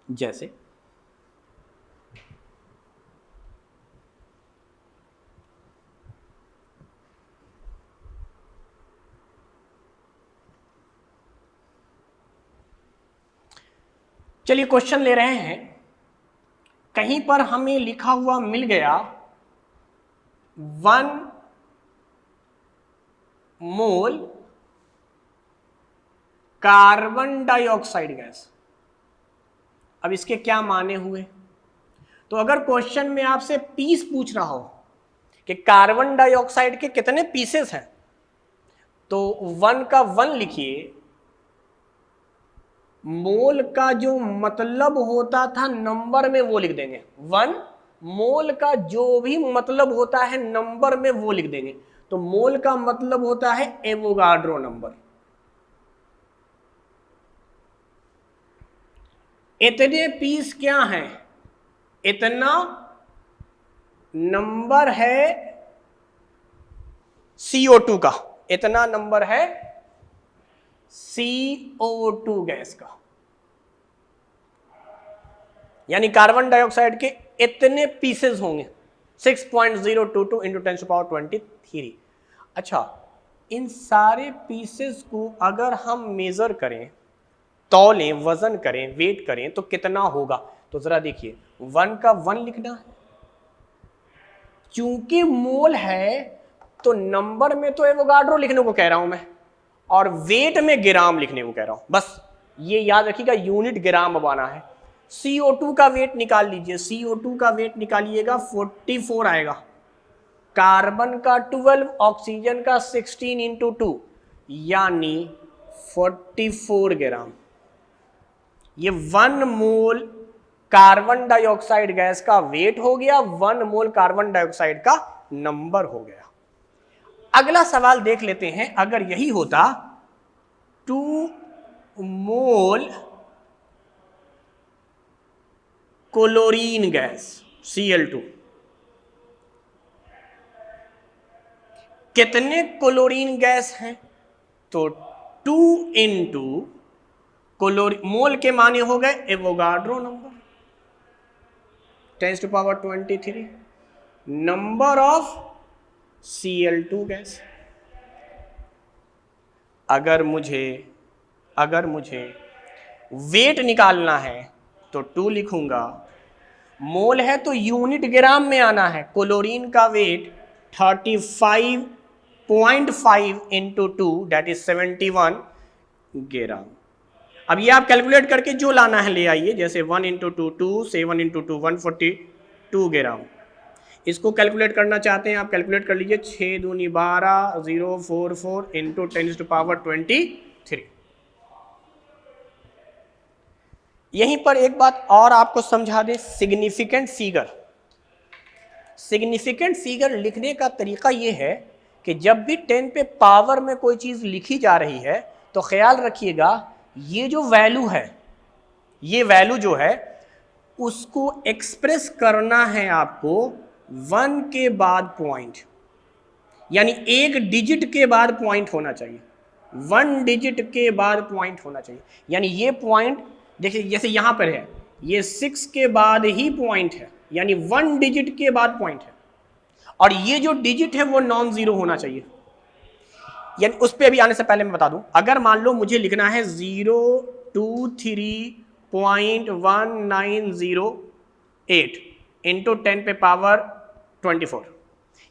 जैसे चलिए क्वेश्चन ले रहे हैं, कहीं पर हमें लिखा हुआ मिल गया 1 मोल कार्बन डाइऑक्साइड गैस। अब इसके क्या माने हुए? तो अगर क्वेश्चन में आपसे पीस पूछ रहा हो कि कार्बन डाइऑक्साइड के कितने पीसेस हैं, तो 1 का 1 लिखिए, मोल का जो मतलब होता था नंबर में वो लिख देंगे, 1 मोल का जो भी मतलब होता है नंबर में वो लिख देंगे। तो मोल का मतलब होता है एवोगाड्रो नंबर। इतने पीस क्या हैं? इतना नंबर है CO2 का, इतना नंबर है CO2 गैस का, यानी कार्बन डाइऑक्साइड के इतने पीसेस होंगे 6.022 इंटू 10⁻23। अच्छा, इन सारे पीसेस को अगर हम मेजर करें, तौलें, वजन करें, वेट करें तो कितना होगा? तो जरा देखिए, 1 का 1 लिखना है, चूंकि मोल है तो नंबर में तो एवोगाड्रो लिखने को कह रहा हूं मैं, और वेट में ग्राम लिखने को कह रहा हूं। बस ये याद रखिएगा, यूनिट ग्राम बना है। CO2 का वेट निकाल लीजिए, CO2 का वेट निकालिएगा 44 आएगा, कार्बन का 12, ऑक्सीजन का 16 इंटू 2 यानी 44 ग्राम। ये 1 मोल कार्बन डाइऑक्साइड गैस का वेट हो गया, 1 मोल कार्बन डाइऑक्साइड का नंबर हो गया। अगला सवाल देख लेते हैं, अगर यही होता 2 मोल क्लोरीन गैस Cl2, कितने क्लोरीन गैस हैं? तो 2 इंटू क्लोरीन, मोल के माने हो गए Avogadro number 10⁻23, number of Cl2 gas. अगर मुझे वेट निकालना है तो 2 लिखूंगा, मोल है तो यूनिट ग्राम में आना है। क्लोरीन का वेट 35.5 इंटू 2 दैट इज 71 ग्राम। अब ये आप कैलकुलेट करके जो लाना है ले आइए, जैसे 1 इंटू 2 2, 7 इंटू 2 142 ग्राम। इसको कैलकुलेट करना चाहते हैं आप कैलकुलेट कर लीजिए, 6 दूनी 12 044 इंटू 10⁻23। यहीं पर एक बात और आपको समझा दें, सिग्निफिकेंट फिगर लिखने का तरीका यह है कि जब भी 10 पे पावर में कोई चीज लिखी जा रही है तो ख्याल रखिएगा ये जो वैल्यू है, ये वैल्यू जो है उसको एक्सप्रेस करना है आपको 1 के बाद पॉइंट, यानी एक डिजिट के बाद पॉइंट होना चाहिए, 1 डिजिट के बाद पॉइंट होना चाहिए। यानी ये पॉइंट देखिए, जैसे यहां पर है ये 6 के बाद ही पॉइंट है, यानी 1 डिजिट के बाद पॉइंट है, और ये जो डिजिट है वो नॉन जीरो होना चाहिए। यानी उस पर अभी आने से पहले मैं बता दूं, अगर मान लो मुझे लिखना है 023.1908 इंटू 10 पे पावर 24,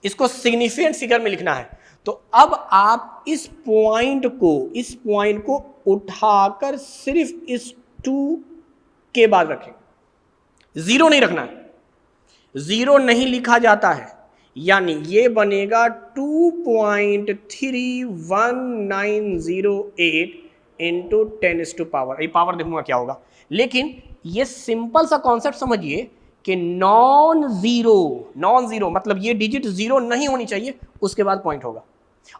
इसको सिग्निफिकेंट फिगर में लिखना है, तो अब आप इस पॉइंट को उठाकर सिर्फ इस 2 के बाद रखें, जीरो नहीं रखना है, जीरो नहीं लिखा जाता है, यानी ये बनेगा 2.31908 इंटू 10 टू पावर, ये पावर देखूंगा क्या होगा। लेकिन ये सिंपल सा कॉन्सेप्ट समझिए कि नॉन जीरो मतलब ये डिजिट जीरो नहीं होनी चाहिए, उसके बाद पॉइंट होगा,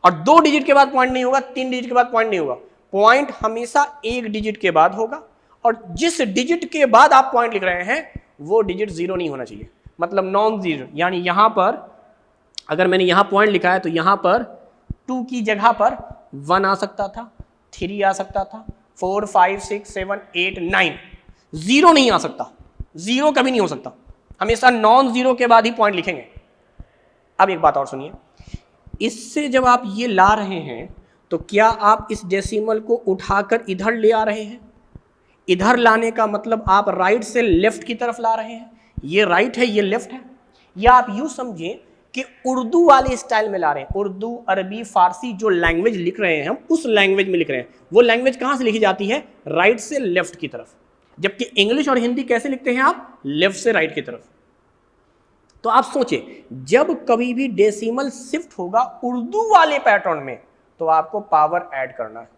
और 2 डिजिट के बाद पॉइंट नहीं होगा, 3 डिजिट के बाद पॉइंट नहीं होगा, पॉइंट हमेशा 1 डिजिट के बाद होगा, और जिस डिजिट के बाद आप पॉइंट लिख रहे हैं वो डिजिट जीरो नहीं होना चाहिए, मतलब नॉन जीरो। यानी यहां पर अगर मैंने यहां पॉइंट लिखा है तो यहां पर 2 की जगह पर 1 आ सकता था, 3 आ सकता था, 4 5 6 7 8 9, जीरो नहीं आ सकता, जीरो कभी नहीं हो सकता, हमेशा नॉन जीरो के बाद ही पॉइंट लिखेंगे। अब एक बात और सुनिए, इससे जब आप ये ला रहे हैं तो क्या आप इस डेसिमल को उठाकर इधर ले आ रहे हैं? इधर लाने का मतलब आप राइट से लेफ्ट की तरफ ला रहे हैं, ये राइट है ये लेफ्ट है, या आप यूं समझें कि उर्दू वाले स्टाइल में ला रहे हैं, उर्दू अरबी फारसी जो लैंग्वेज लिख रहे हैं हम उस लैंग्वेज में लिख रहे हैं। वो लैंग्वेज कहां से लिखी जाती है? राइट से लेफ्ट की तरफ, जबकि इंग्लिश और हिंदी कैसे लिखते हैं आप? लेफ्ट से राइट की तरफ। तो आप सोचिए जब कभी भी डेसिमल शिफ्ट होगा उर्दू वाले पैटर्न में तो आपको पावर ऐड करना है।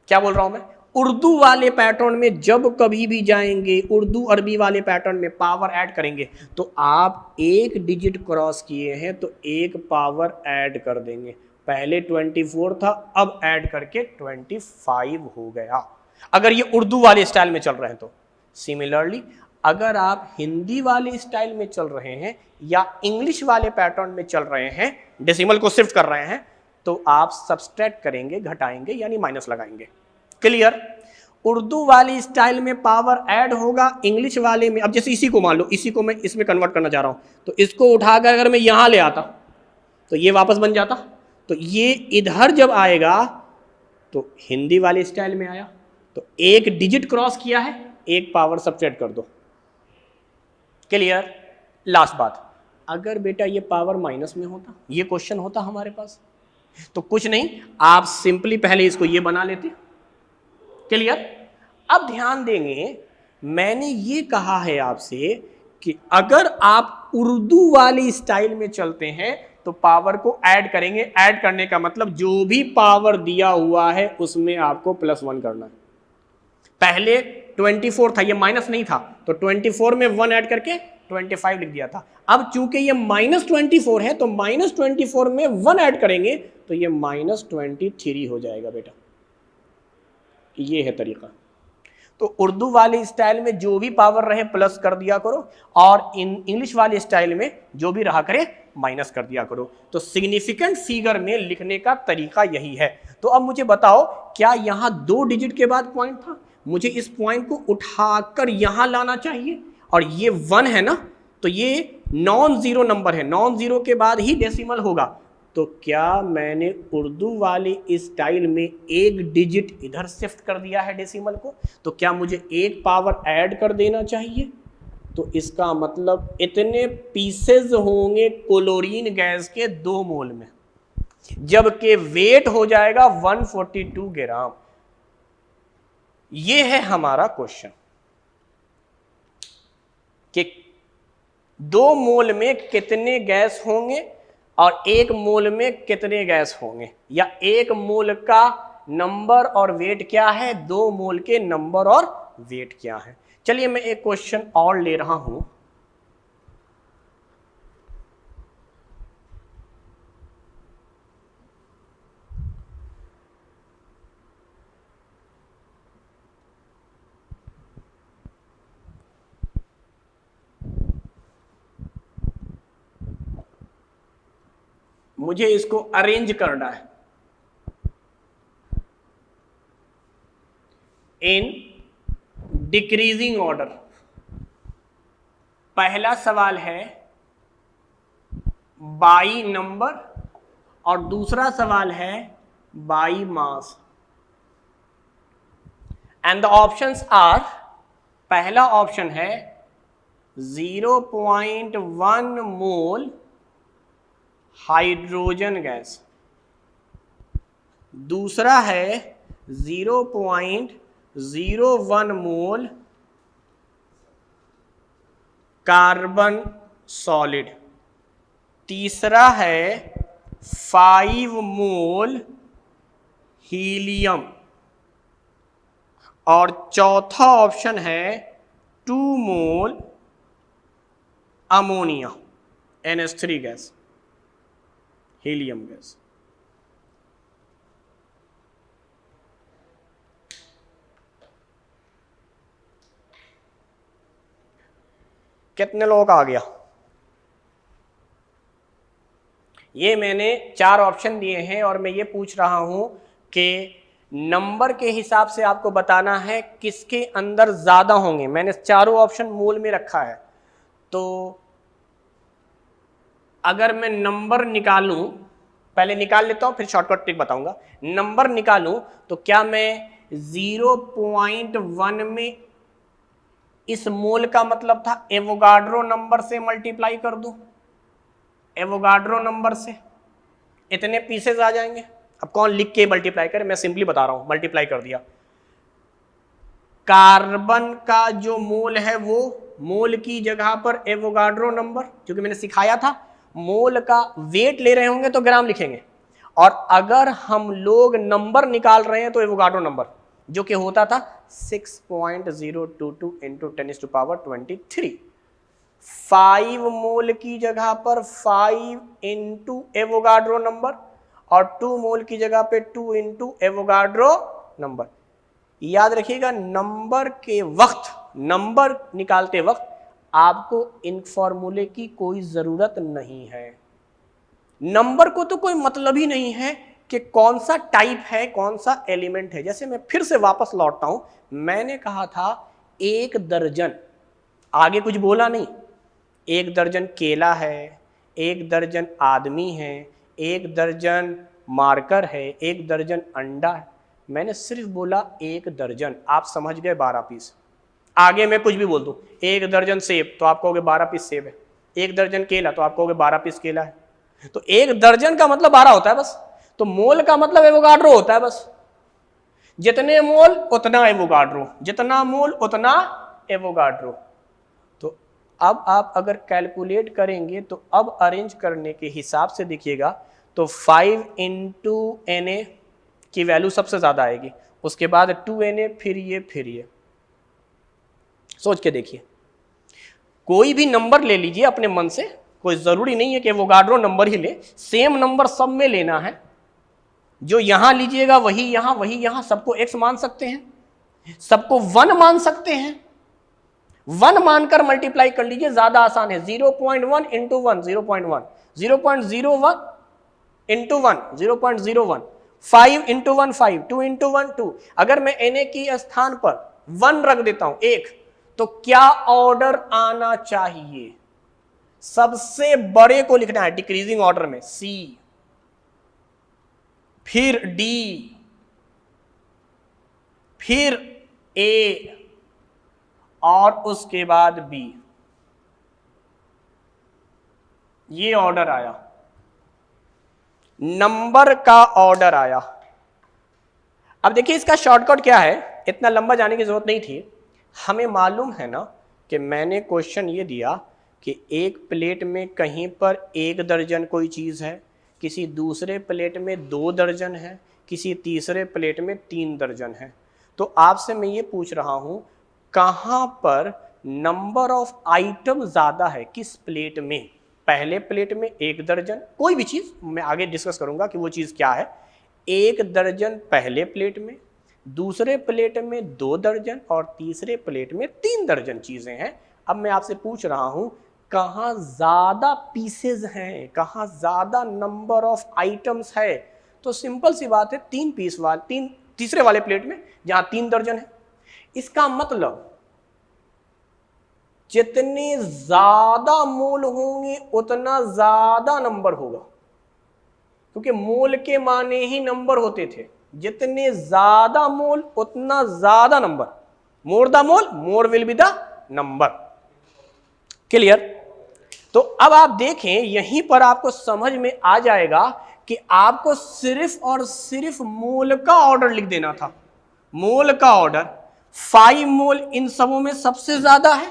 क्या बोल रहा हूं मैं? उर्दू वाले पैटर्न में जब कभी भी जाएंगे, उर्दू अरबी वाले पैटर्न में पावर ऐड करेंगे तो आप 1 डिजिट क्रॉस किए हैं तो 1 पावर ऐड कर देंगे। पहले 24 था, अब ऐड करके 25 हो गया, अगर ये उर्दू वाले स्टाइल में चल रहे हैं तो। सिमिलरली अगर आप हिंदी वाले स्टाइल में चल रहे हैं या इंग्लिश वाले पैटर्न में चल रहे हैं, डेसिमल को शिफ्ट कर रहे हैं, तो आप सब्सट्रैक्ट करेंगे, घटाएंगे, यानी माइनस लगाएंगे। क्लियर? उर्दू वाली स्टाइल में पावर ऐड होगा, इंग्लिश वाले में, अब जैसे इसी को मान लो, इसी को मैं इसमें कन्वर्ट करना चाह रहा हूं, तो इसको उठाकर अगर मैं यहां ले आता तो ये वापस बन जाता, तो ये इधर जब आएगा तो हिंदी वाले स्टाइल में आया, तो 1 डिजिट क्रॉस किया है, 1 पावर सब्ट्रैक्ट कर दो। क्लियर? लास्ट बात, अगर बेटा ये पावर माइनस में होता, ये क्वेश्चन होता हमारे पास, तो कुछ नहीं, आप सिंपली पहले इसको ये बना लेते। क्लियर? अब ध्यान देंगे, मैंने ये कहा है आपसे कि अगर आप उर्दू वाली स्टाइल में चलते हैं तो पावर को ऐड करेंगे। ऐड करने का मतलब जो भी पावर दिया हुआ है उसमें आपको +1 करना है। पहले 24 था, ये माइनस नहीं था, तो 24 में 1 ऐड करके 25 लिख दिया था। अब चूंकि ये -24 है तो -24 में 1 ऐड करेंगे तो ये -23 हो जाएगा बेटा। ये है तरीका। तो उर्दू वाली स्टाइल में जो भी पावर रहे प्लस कर दिया करो, और इंग्लिश वाली स्टाइल में जो भी रहा करे माइनस कर दिया करो। तो सिग्निफिकेंट फिगर में लिखने का तरीका यही है। तो अब मुझे बताओ, क्या यहां 2 डिजिट के बाद पॉइंट था? मुझे इस पॉइंट को उठाकर यहां लाना चाहिए, और ये 1 है ना, तो ये नॉन जीरो नंबर है, नॉन जीरो के बाद ही डेसिमल होगा। तो क्या मैंने उर्दू वाली स्टाइल में 1 डिजिट इधर शिफ्ट कर दिया है डेसिमल को? तो क्या मुझे 1 पावर ऐड कर देना चाहिए? तो इसका मतलब इतने पीसेज होंगे क्लोरीन गैस के 2 मोल में, जबकि वेट हो जाएगा 142 ग्राम। ये है हमारा क्वेश्चन कि 2 मोल में कितने गैस होंगे और 1 मोल में कितने गैस होंगे, या 1 मोल का नंबर और वेट क्या है, 2 मोल के नंबर और वेट क्या है। चलिए मैं एक क्वेश्चन और ले रहा हूं। मुझे इसको अरेंज करना है इन डिक्रीजिंग ऑर्डर। पहला सवाल है बाई नंबर और दूसरा सवाल है by mass, and the options are, पहला ऑप्शन है 0.1 मोल हाइड्रोजन गैस, दूसरा है 0.01 मोल कार्बन सॉलिड, तीसरा है 5 मोल हीलियम, और चौथा ऑप्शन है 2 mole ammonia NH3 gas, helium gas. कितने लोगों का आ गया? ये मैंने 4 ऑप्शन दिए हैं और मैं ये पूछ रहा हूं कि नंबर के हिसाब से आपको बताना है किसके अंदर ज्यादा होंगे। मैंने चारों ऑप्शन मोल में रखा है, तो अगर मैं नंबर निकालूं, पहले निकाल लेता हूं फिर शॉर्टकट ट्रिक बताऊंगा। नंबर निकालूं तो क्या मैं 0.1 में इस मोल का मतलब था एवोगाड्रो नंबर से मल्टीप्लाई कर दूं, एवोगाड्रो नंबर से इतने पीसेस आ जाएंगे। अब कौन लिख के मल्टीप्लाई करे, मैं सिंपली बता रहा हूं, मल्टीप्लाई कर दिया। कार्बन का जो मोल है वो मोल की जगह पर एवोगाड्रो नंबर, क्योंकि मैंने सिखाया था मोल का वेट ले रहे होंगे तो ग्राम लिखेंगे, और अगर हम लोग नंबर निकाल रहे हैं तो एवोगाड्रो नंबर, जो कि होता था 6.022 इंटू 10⁻23। 5 मोल की जगह पर 5 इंटू एवोगाड्रो नंबर, और 2 मोल की जगह पे 2 इंटू एवोगाड्रो नंबर। याद रखिएगा, नंबर के वक्त, नंबर निकालते वक्त आपको इन फॉर्मूले की कोई जरूरत नहीं है। नंबर को तो कोई मतलब ही नहीं है कि कौन सा टाइप है, कौन सा एलिमेंट है। जैसे मैं फिर से वापस लौटता हूं, मैंने कहा था 1 दर्जन, आगे कुछ बोला नहीं, 1 दर्जन केला है, 1 दर्जन आदमी है, 1 दर्जन मार्कर है, 1 दर्जन अंडा है। मैंने सिर्फ बोला 1 दर्जन, आप समझ गए 12 पीस। आगे मैं कुछ भी बोल दूं, 1 दर्जन सेब तो आप कहोगे 12 पीस सेब है, 1 दर्जन केला तो आप कहोगे 12 पीस केला है। तो 1 दर्जन का मतलब 12 होता है बस। तो मोल का मतलब एवोगाड्रो होता है बस। जितने मोल उतना एवोगाड्रो, जितना मोल उतना एवोगाड्रो। तो अब आप अगर कैलकुलेट करेंगे तो अब अरेंज करने के हिसाब से देखिएगा तो 5 इंटू Na की वैल्यू सबसे ज्यादा आएगी, उसके बाद 2Na, फिर ये सोच के देखिए। कोई भी नंबर ले लीजिए अपने मन से, कोई जरूरी नहीं है कि एवोगाड्रो नंबर ही ले, सेम नंबर सब में लेना है। जो यहां लीजिएगा वही यहां, सबको x मान सकते हैं, सबको 1 मान सकते हैं। 1 मानकर मल्टीप्लाई कर लीजिए, ज्यादा आसान है। 0.1 इंटू 1 0.1, 0.01 इंटू 1 0.01, 5 इंटू 1 5, 2 इंटू 1 2। अगर मैं Na की स्थान पर 1 रख देता हूं, 1, तो क्या ऑर्डर आना चाहिए? सबसे बड़े को लिखना है डिक्रीजिंग ऑर्डर में, C, फिर D, फिर A और उसके बाद B। ये ऑर्डर आया, नंबर का ऑर्डर आया। अब देखिए इसका शॉर्टकट क्या है, इतना लंबा जाने की जरूरत नहीं थी। हमें मालूम है ना कि मैंने क्वेश्चन ये दिया कि एक प्लेट में कहीं पर 1 दर्जन कोई चीज है, किसी दूसरे प्लेट में 2 दर्जन है, किसी तीसरे प्लेट में 3 दर्जन है। तो आपसे मैं ये पूछ रहा हूं कहां पर नंबर ऑफ आइटम ज्यादा है, किस प्लेट में? पहले प्लेट में 1 दर्जन, कोई भी चीज, मैं आगे डिस्कस करूंगा कि वो चीज क्या है। 1 दर्जन पहले प्लेट में, दूसरे प्लेट में 2 दर्जन और तीसरे प्लेट में 3 दर्जन चीजें हैं। अब मैं आपसे पूछ रहा हूं कहां ज्यादा पीसेज हैं, कहां ज्यादा नंबर ऑफ आइटम्स है? तो सिंपल सी बात है, 3 पीस वाले, तीसरे वाले प्लेट में जहां 3 दर्जन है। इसका मतलब जितने ज्यादा मोल होंगे उतना ज्यादा नंबर होगा, क्योंकि मोल के माने ही नंबर होते थे। जितने ज्यादा मोल उतना ज्यादा number, more the mole more will be the number. Clear? तो अब आप देखें, यहीं पर आपको समझ में आ जाएगा कि आपको सिर्फ और सिर्फ मोल का ऑर्डर लिख देना था। मोल का ऑर्डर 5 मोल इन सबों में सबसे ज्यादा है,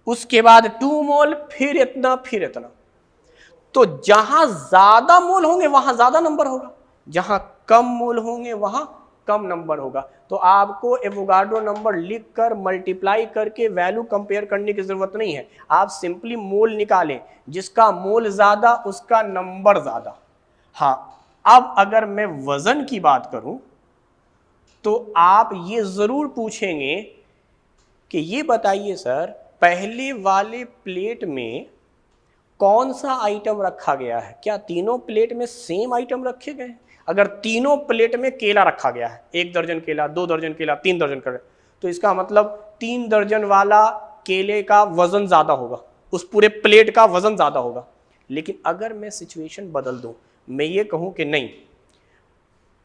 उसके बाद 2 मोल, फिर इतना, फिर इतना। तो जहां ज्यादा मोल होंगे वहां ज्यादा नंबर होगा, जहां कम मोल होंगे वहां कम नंबर होगा। तो आपको एवोगाड्रो नंबर लिखकर मल्टीप्लाई करके वैल्यू कंपेयर करने की जरूरत नहीं है। आप सिंपली मोल निकालें, जिसका मोल ज्यादा उसका नंबर ज्यादा। हाँ, अब अगर मैं वजन की बात करूं तो आप ये जरूर पूछेंगे कि ये बताइए सर, पहले वाले प्लेट में कौन सा आइटम रखा गया है? क्या तीनों प्लेट में सेम आइटम रखे गए हैं? अगर तीनों प्लेट में केला रखा गया है, 1 दर्जन केला, 2 दर्जन केला, 3 दर्जन केला, तो इसका मतलब 3 दर्जन वाला केले का वजन ज्यादा होगा, उस पूरे प्लेट का वजन ज्यादा होगा। लेकिन अगर मैं सिचुएशन बदल दूं, मैं ये कहूं कि नहीं,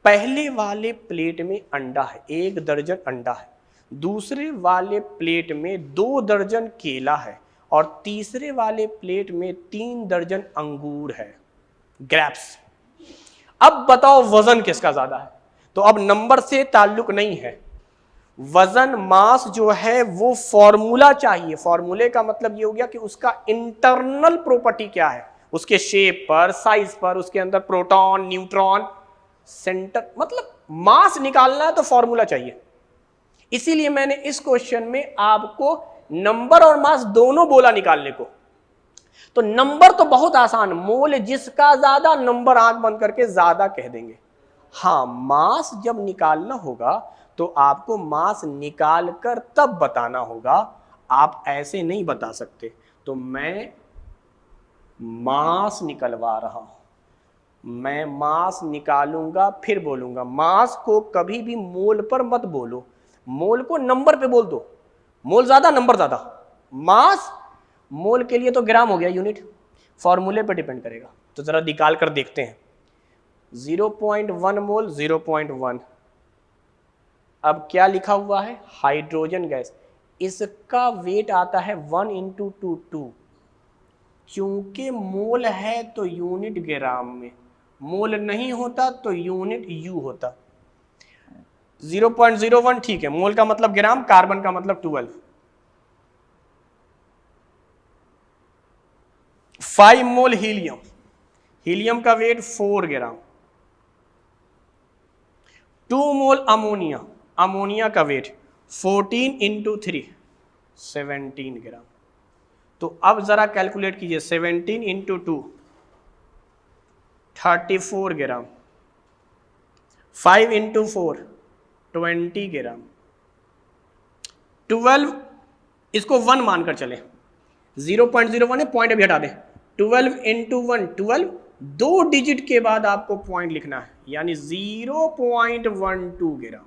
पहले वाले प्लेट में अंडा है, 1 दर्जन अंडा है, दूसरे वाले प्लेट में 2 दर्जन केला है और तीसरे वाले प्लेट में 3 दर्जन अंगूर है, ग्रेप्स। अब बताओ वजन किसका ज्यादा है? तो अब नंबर से ताल्लुक नहीं है, वजन मास जो है वो फॉर्मूला चाहिए। फॉर्मूले का मतलब ये हो गया कि उसका इंटरनल प्रॉपर्टी क्या है, उसके शेप पर, साइज पर, उसके अंदर प्रोटॉन, न्यूट्रॉन, सेंटर, मतलब मास निकालना है तो फॉर्मूला चाहिए। इसीलिए मैंने इस क्वेश्चन में आपको नंबर और मास दोनों बोला निकालने को। तो नंबर तो बहुत आसान, मोल जिसका ज्यादा, नंबर आंख बंद करके ज्यादा कह देंगे। हाँ, मास जब निकालना होगा तो आपको मास निकाल कर तब बताना होगा, आप ऐसे नहीं बता सकते। तो मैं मास निकलवा रहा हूं, मैं मास निकालूंगा फिर बोलूंगा। मास को कभी भी मोल पर मत बोलो, मोल को नंबर पे बोल दो। मोल ज्यादा, नंबर ज्यादा। मास मोल के लिए तो ग्राम हो गया यूनिट, फॉर्मूले पर डिपेंड करेगा। तो जरा निकाल कर देखते हैं। 0.1 मोल 0.1, अब क्या लिखा हुआ है? Hydrogen gas. इसका वेट आता है 1 × 2 2। क्योंकि मोल है तो यूनिट ग्राम में, मोल नहीं होता तो यूनिट यू होता। 0.01 ठीक है, मोल का मतलब ग्राम, कार्बन का मतलब 12। 5 मोल हीलियम, हीलियम का वेट 4 ग्राम। 2 मोल अमोनिया, अमोनिया का वेट 14 इंटू 3 17 ग्राम। तो अब जरा कैलकुलेट कीजिए, 17 इंटू 2 34 ग्राम, 5 इंटू 4 20 ग्राम, 12, इसको 1 मानकर चले, 0.01 है, पॉइंट अभी हटा दें, 12 इंटू 1 12, 2 डिजिट के बाद आपको पॉइंट लिखना है, यानी 0.12 ग्राम।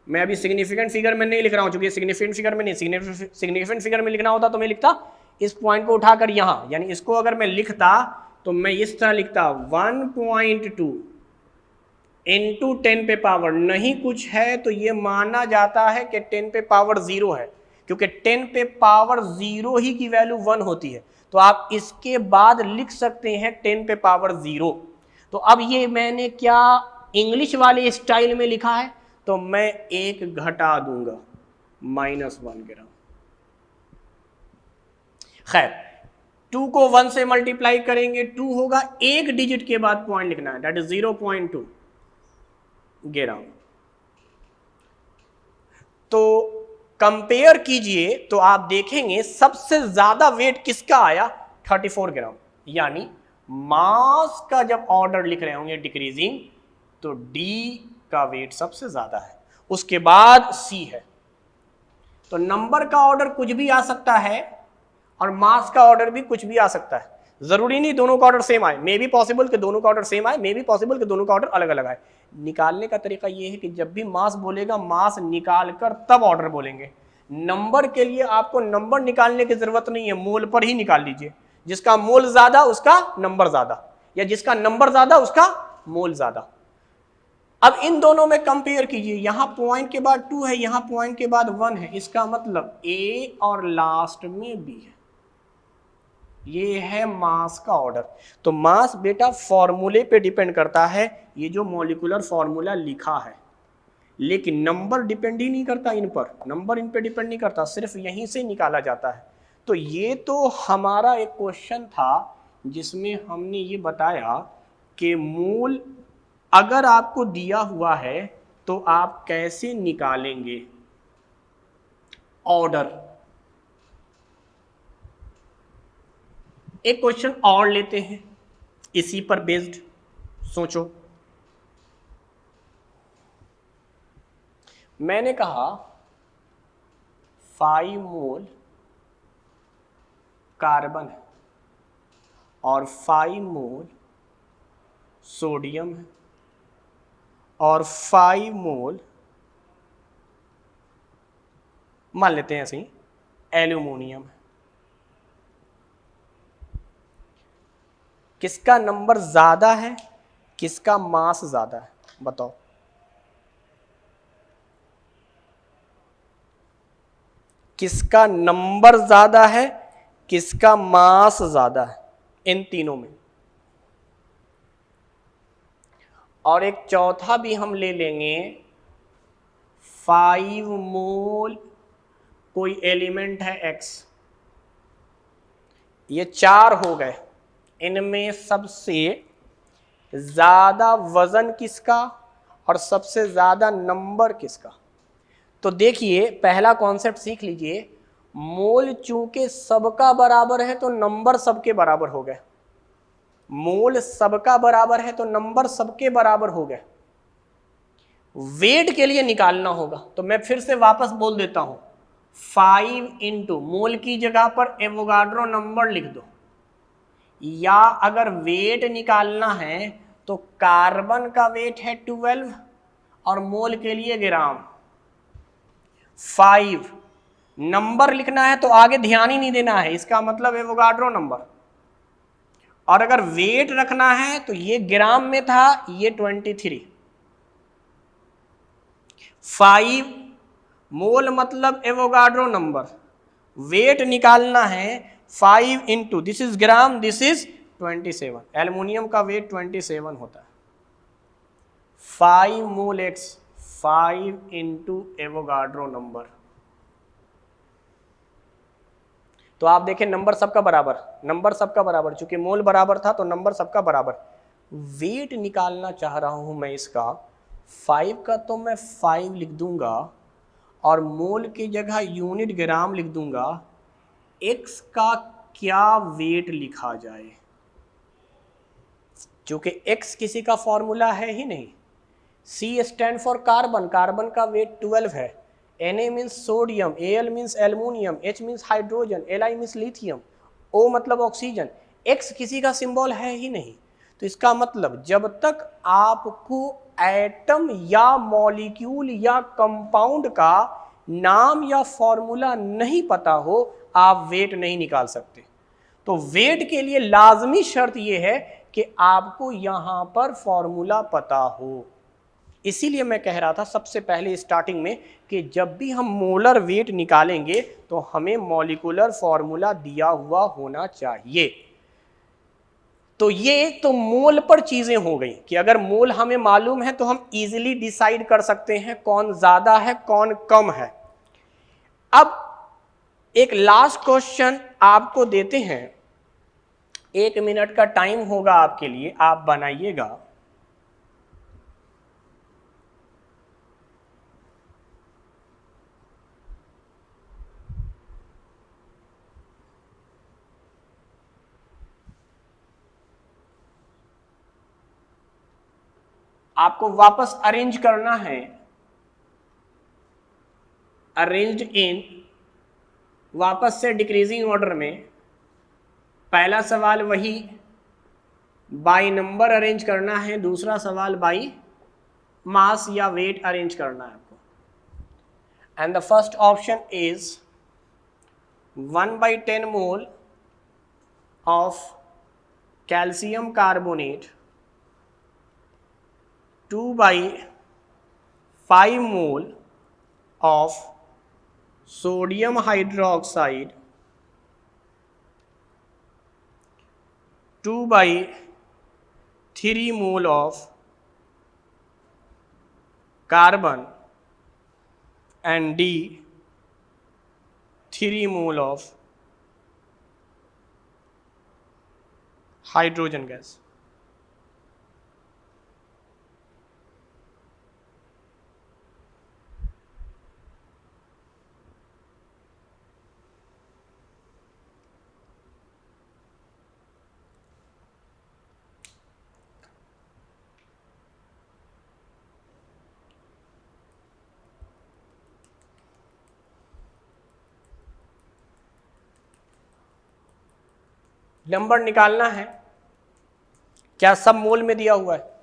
मैं अभी सिग्निफिकेंट फिगर में नहीं लिख रहा हूं, चूंकि सिग्निफिकेंट फिगर में नहीं, सिग्निफिकेंट फिगर में लिखना होता तो मैं लिखता इस पॉइंट को उठाकर यहां, यानी इसको अगर मैं लिखता तो मैं इस तरह लिखता 1.2 इंटू 10 पे पावर, नहीं कुछ है तो ये माना जाता है कि 10 पे पावर 0 है, क्योंकि 10 पे पावर 0 ही की वैल्यू 1 होती है। तो आप इसके बाद लिख सकते हैं 10 पे पावर 0। तो अब ये मैंने क्या इंग्लिश वाले स्टाइल में लिखा है, तो मैं 1 घटा दूंगा, -1 ग्राम। खैर, 2 को 1 से मल्टीप्लाई करेंगे 2 होगा, 1 डिजिट के बाद पॉइंट लिखना है, दैट इज 0.2 ग्राम। तो कंपेयर कीजिए तो आप देखेंगे सबसे ज्यादा वेट किसका आया, 34 ग्राम। यानी मास का जब ऑर्डर लिख रहे होंगे डिक्रीजिंग, तो डी का वेट सबसे ज्यादा है, उसके बाद सी है। तो नंबर का ऑर्डर कुछ भी आ सकता है और मास का ऑर्डर भी कुछ भी आ सकता है, जरूरी नहीं दोनों का ऑर्डर सेम आए, मे भी पॉसिबल कि दोनों का ऑर्डर सेम आए, मे भी पॉसिबल कि दोनों का ऑर्डर अलग अलग आए। निकालने का तरीका यह है कि जब भी मास बोलेगा, मास निकाल कर तब ऑर्डर बोलेंगे। नंबर के लिए आपको नंबर निकालने की जरूरत नहीं है, मोल पर ही निकाल लीजिए, जिसका मोल ज्यादा उसका नंबर ज्यादा, या जिसका नंबर ज्यादा उसका मोल ज्यादा। अब इन दोनों में कंपेयर कीजिए, यहां पॉइंट के बाद 2 है, यहां पॉइंट के बाद 1 है, इसका मतलब ए और लास्ट में बी है। ये है मास का ऑर्डर। तो मास बेटा फॉर्मूले पे डिपेंड करता है, ये जो मॉलिक्यूलर फॉर्मूला लिखा है, लेकिन नंबर डिपेंड ही नहीं करता इन पर, नंबर इन पे डिपेंड नहीं करता, सिर्फ यहीं से निकाला जाता है। तो ये तो हमारा एक क्वेश्चन था जिसमें हमने ये बताया कि मूल अगर आपको दिया हुआ है तो आप कैसे निकालेंगे ऑर्डर। एक क्वेश्चन और लेते हैं इसी पर बेस्ड, सोचो। मैंने कहा 5 मोल कार्बन है और 5 मोल सोडियम है और 5 मोल मान लेते हैं ऐसे ही एल्यूमिनियम है। किसका नंबर ज्यादा है, किसका मास ज्यादा है, बताओ। किसका नंबर ज्यादा है, किसका मास ज्यादा है, इन तीनों में। और एक चौथा भी हम ले लेंगे, 5 मोल कोई एलिमेंट है X, ये 4 हो गए, इनमें सबसे ज्यादा वजन किसका और सबसे ज्यादा नंबर किसका। तो देखिए पहला कॉन्सेप्ट सीख लीजिए, मोल चूंकि सबका बराबर है तो नंबर सबके बराबर हो गए, मोल सबका बराबर है तो नंबर सबके बराबर हो गए। वेट के लिए निकालना होगा, तो मैं फिर से वापस बोल देता हूं, 5 इंटू मोल की जगह पर एवोगाड्रो नंबर लिख दो, या अगर वेट निकालना है तो कार्बन का वेट है 12 और मोल के लिए ग्राम 5, नंबर लिखना है तो आगे ध्यान ही नहीं देना है, इसका मतलब एवोगाड्रो नंबर। और अगर वेट रखना है तो ये ग्राम में था, ये 23, 5 मोल मतलब एवोगाड्रो नंबर, वेट निकालना है 5 into this is gram, this is 27, aluminium का वेट 27 होता है। 5 मोल एक्स 5 इंटू एवोगाड्रो नंबर, तो आप देखें नंबर सबका बराबर, नंबर सबका बराबर, चूंकि मोल बराबर था तो नंबर सबका बराबर। वेट निकालना चाह रहा हूं मैं इसका 5 का, तो मैं 5 लिख दूंगा और मोल की जगह यूनिट ग्राम लिख दूंगा। x का क्या वेट लिखा जाए, क्योंकि x किसी का फॉर्मूला है ही नहीं। C stand for carbon, carbon का वेट 12 है। Na means sodium, Al means aluminium, H means hydrogen, Li means lithium, O मतलब ऑक्सीजन, X किसी का सिंबल है ही नहीं। तो इसका मतलब जब तक आपको एटम या मॉलिक्यूल या कंपाउंड का नाम या फॉर्मूला नहीं पता हो, आप वेट नहीं निकाल सकते। तो वेट के लिए लाजमी शर्त यह है कि आपको यहां पर फॉर्मूला पता हो। इसीलिए मैं कह रहा था सबसे पहले स्टार्टिंग में कि जब भी हम मोलर वेट निकालेंगे तो हमें मॉलिक्यूलर फॉर्मूला दिया हुआ होना चाहिए। तो ये तो मोल पर चीजें हो गई कि अगर मोल हमें मालूम है तो हम इजीली डिसाइड कर सकते हैं कौन ज्यादा है कौन कम है। अब एक लास्ट क्वेश्चन आपको देते हैं, 1 मिनट का टाइम होगा आपके लिए, आप बनाइएगा। आपको वापस अरेंज करना है, अरेंज्ड इन, वापस से डिक्रीजिंग ऑर्डर में। पहला सवाल वही बाय नंबर अरेंज करना है, दूसरा सवाल बाय मास या वेट अरेंज करना है आपको। And the first option is 1/10 mole of calcium carbonate 2/5 mole of sodium hydroxide 2/3 mole of carbon and D 3 mole of hydrogen gas। Number निकालना है, क्या सब मोल में दिया हुआ है?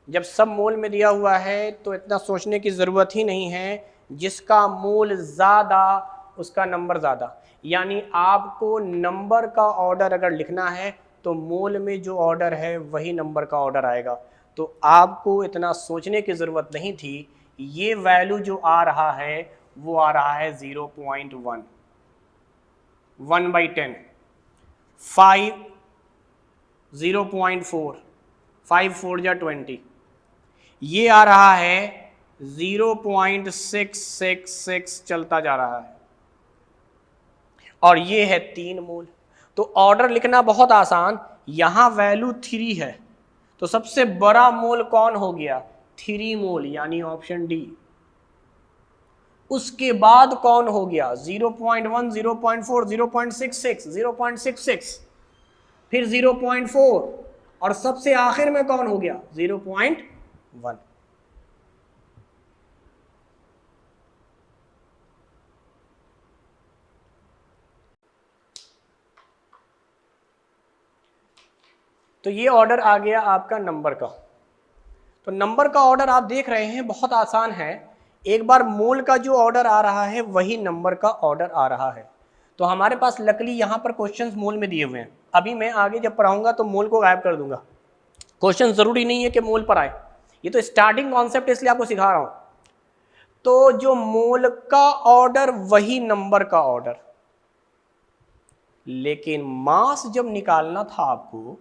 जब सब मोल में दिया हुआ है तो इतना सोचने की ज़रूरत ही नहीं है, जिसका मोल ज़्यादा उसका नंबर ज़्यादा। यानी आपको नंबर का ऑर्डर अगर लिखना है तो मोल में जो ऑर्डर है वही नंबर का ऑर्डर आएगा। तो आपको इतना सोचने की ज़रूरत नहीं थी। ये वैल्यू जो आ रहा है वो आ रहा है 0.1, 1/10, 5 0.4, 5 4 जा 20, ये आ रहा है 0.666 चलता जा रहा है, और ये है 3 मोल। तो ऑर्डर लिखना बहुत आसान, यहां वैल्यू 3 है तो सबसे बड़ा मोल कौन हो गया? 3 मोल, यानी ऑप्शन डी। उसके बाद कौन हो गया? 0.1, 0.4, 0.66, 0.66, फिर 0.4, और सबसे आखिर में कौन हो गया? 0.1। तो ये ऑर्डर आ गया आपका नंबर का। तो नंबर का ऑर्डर आप देख रहे हैं बहुत आसान है, एक बार मोल का जो ऑर्डर आ रहा है वही नंबर का ऑर्डर आ रहा है। तो हमारे पास लकली यहाँ पर क्वेश्चंस मोल में दिए हुए हैं। अभी मैं आगे जब पढ़ाऊंगा तो मोल को गायब कर दूंगा, क्वेश्चन जरूरी नहीं है कि मोल पर आए, ये तो स्टार्टिंग कॉन्सेप्ट इसलिए आपको सिखा रहा हूं। तो जो मोल का ऑर्डर वही नंबर का ऑर्डर, लेकिन मास जब निकालना था आपको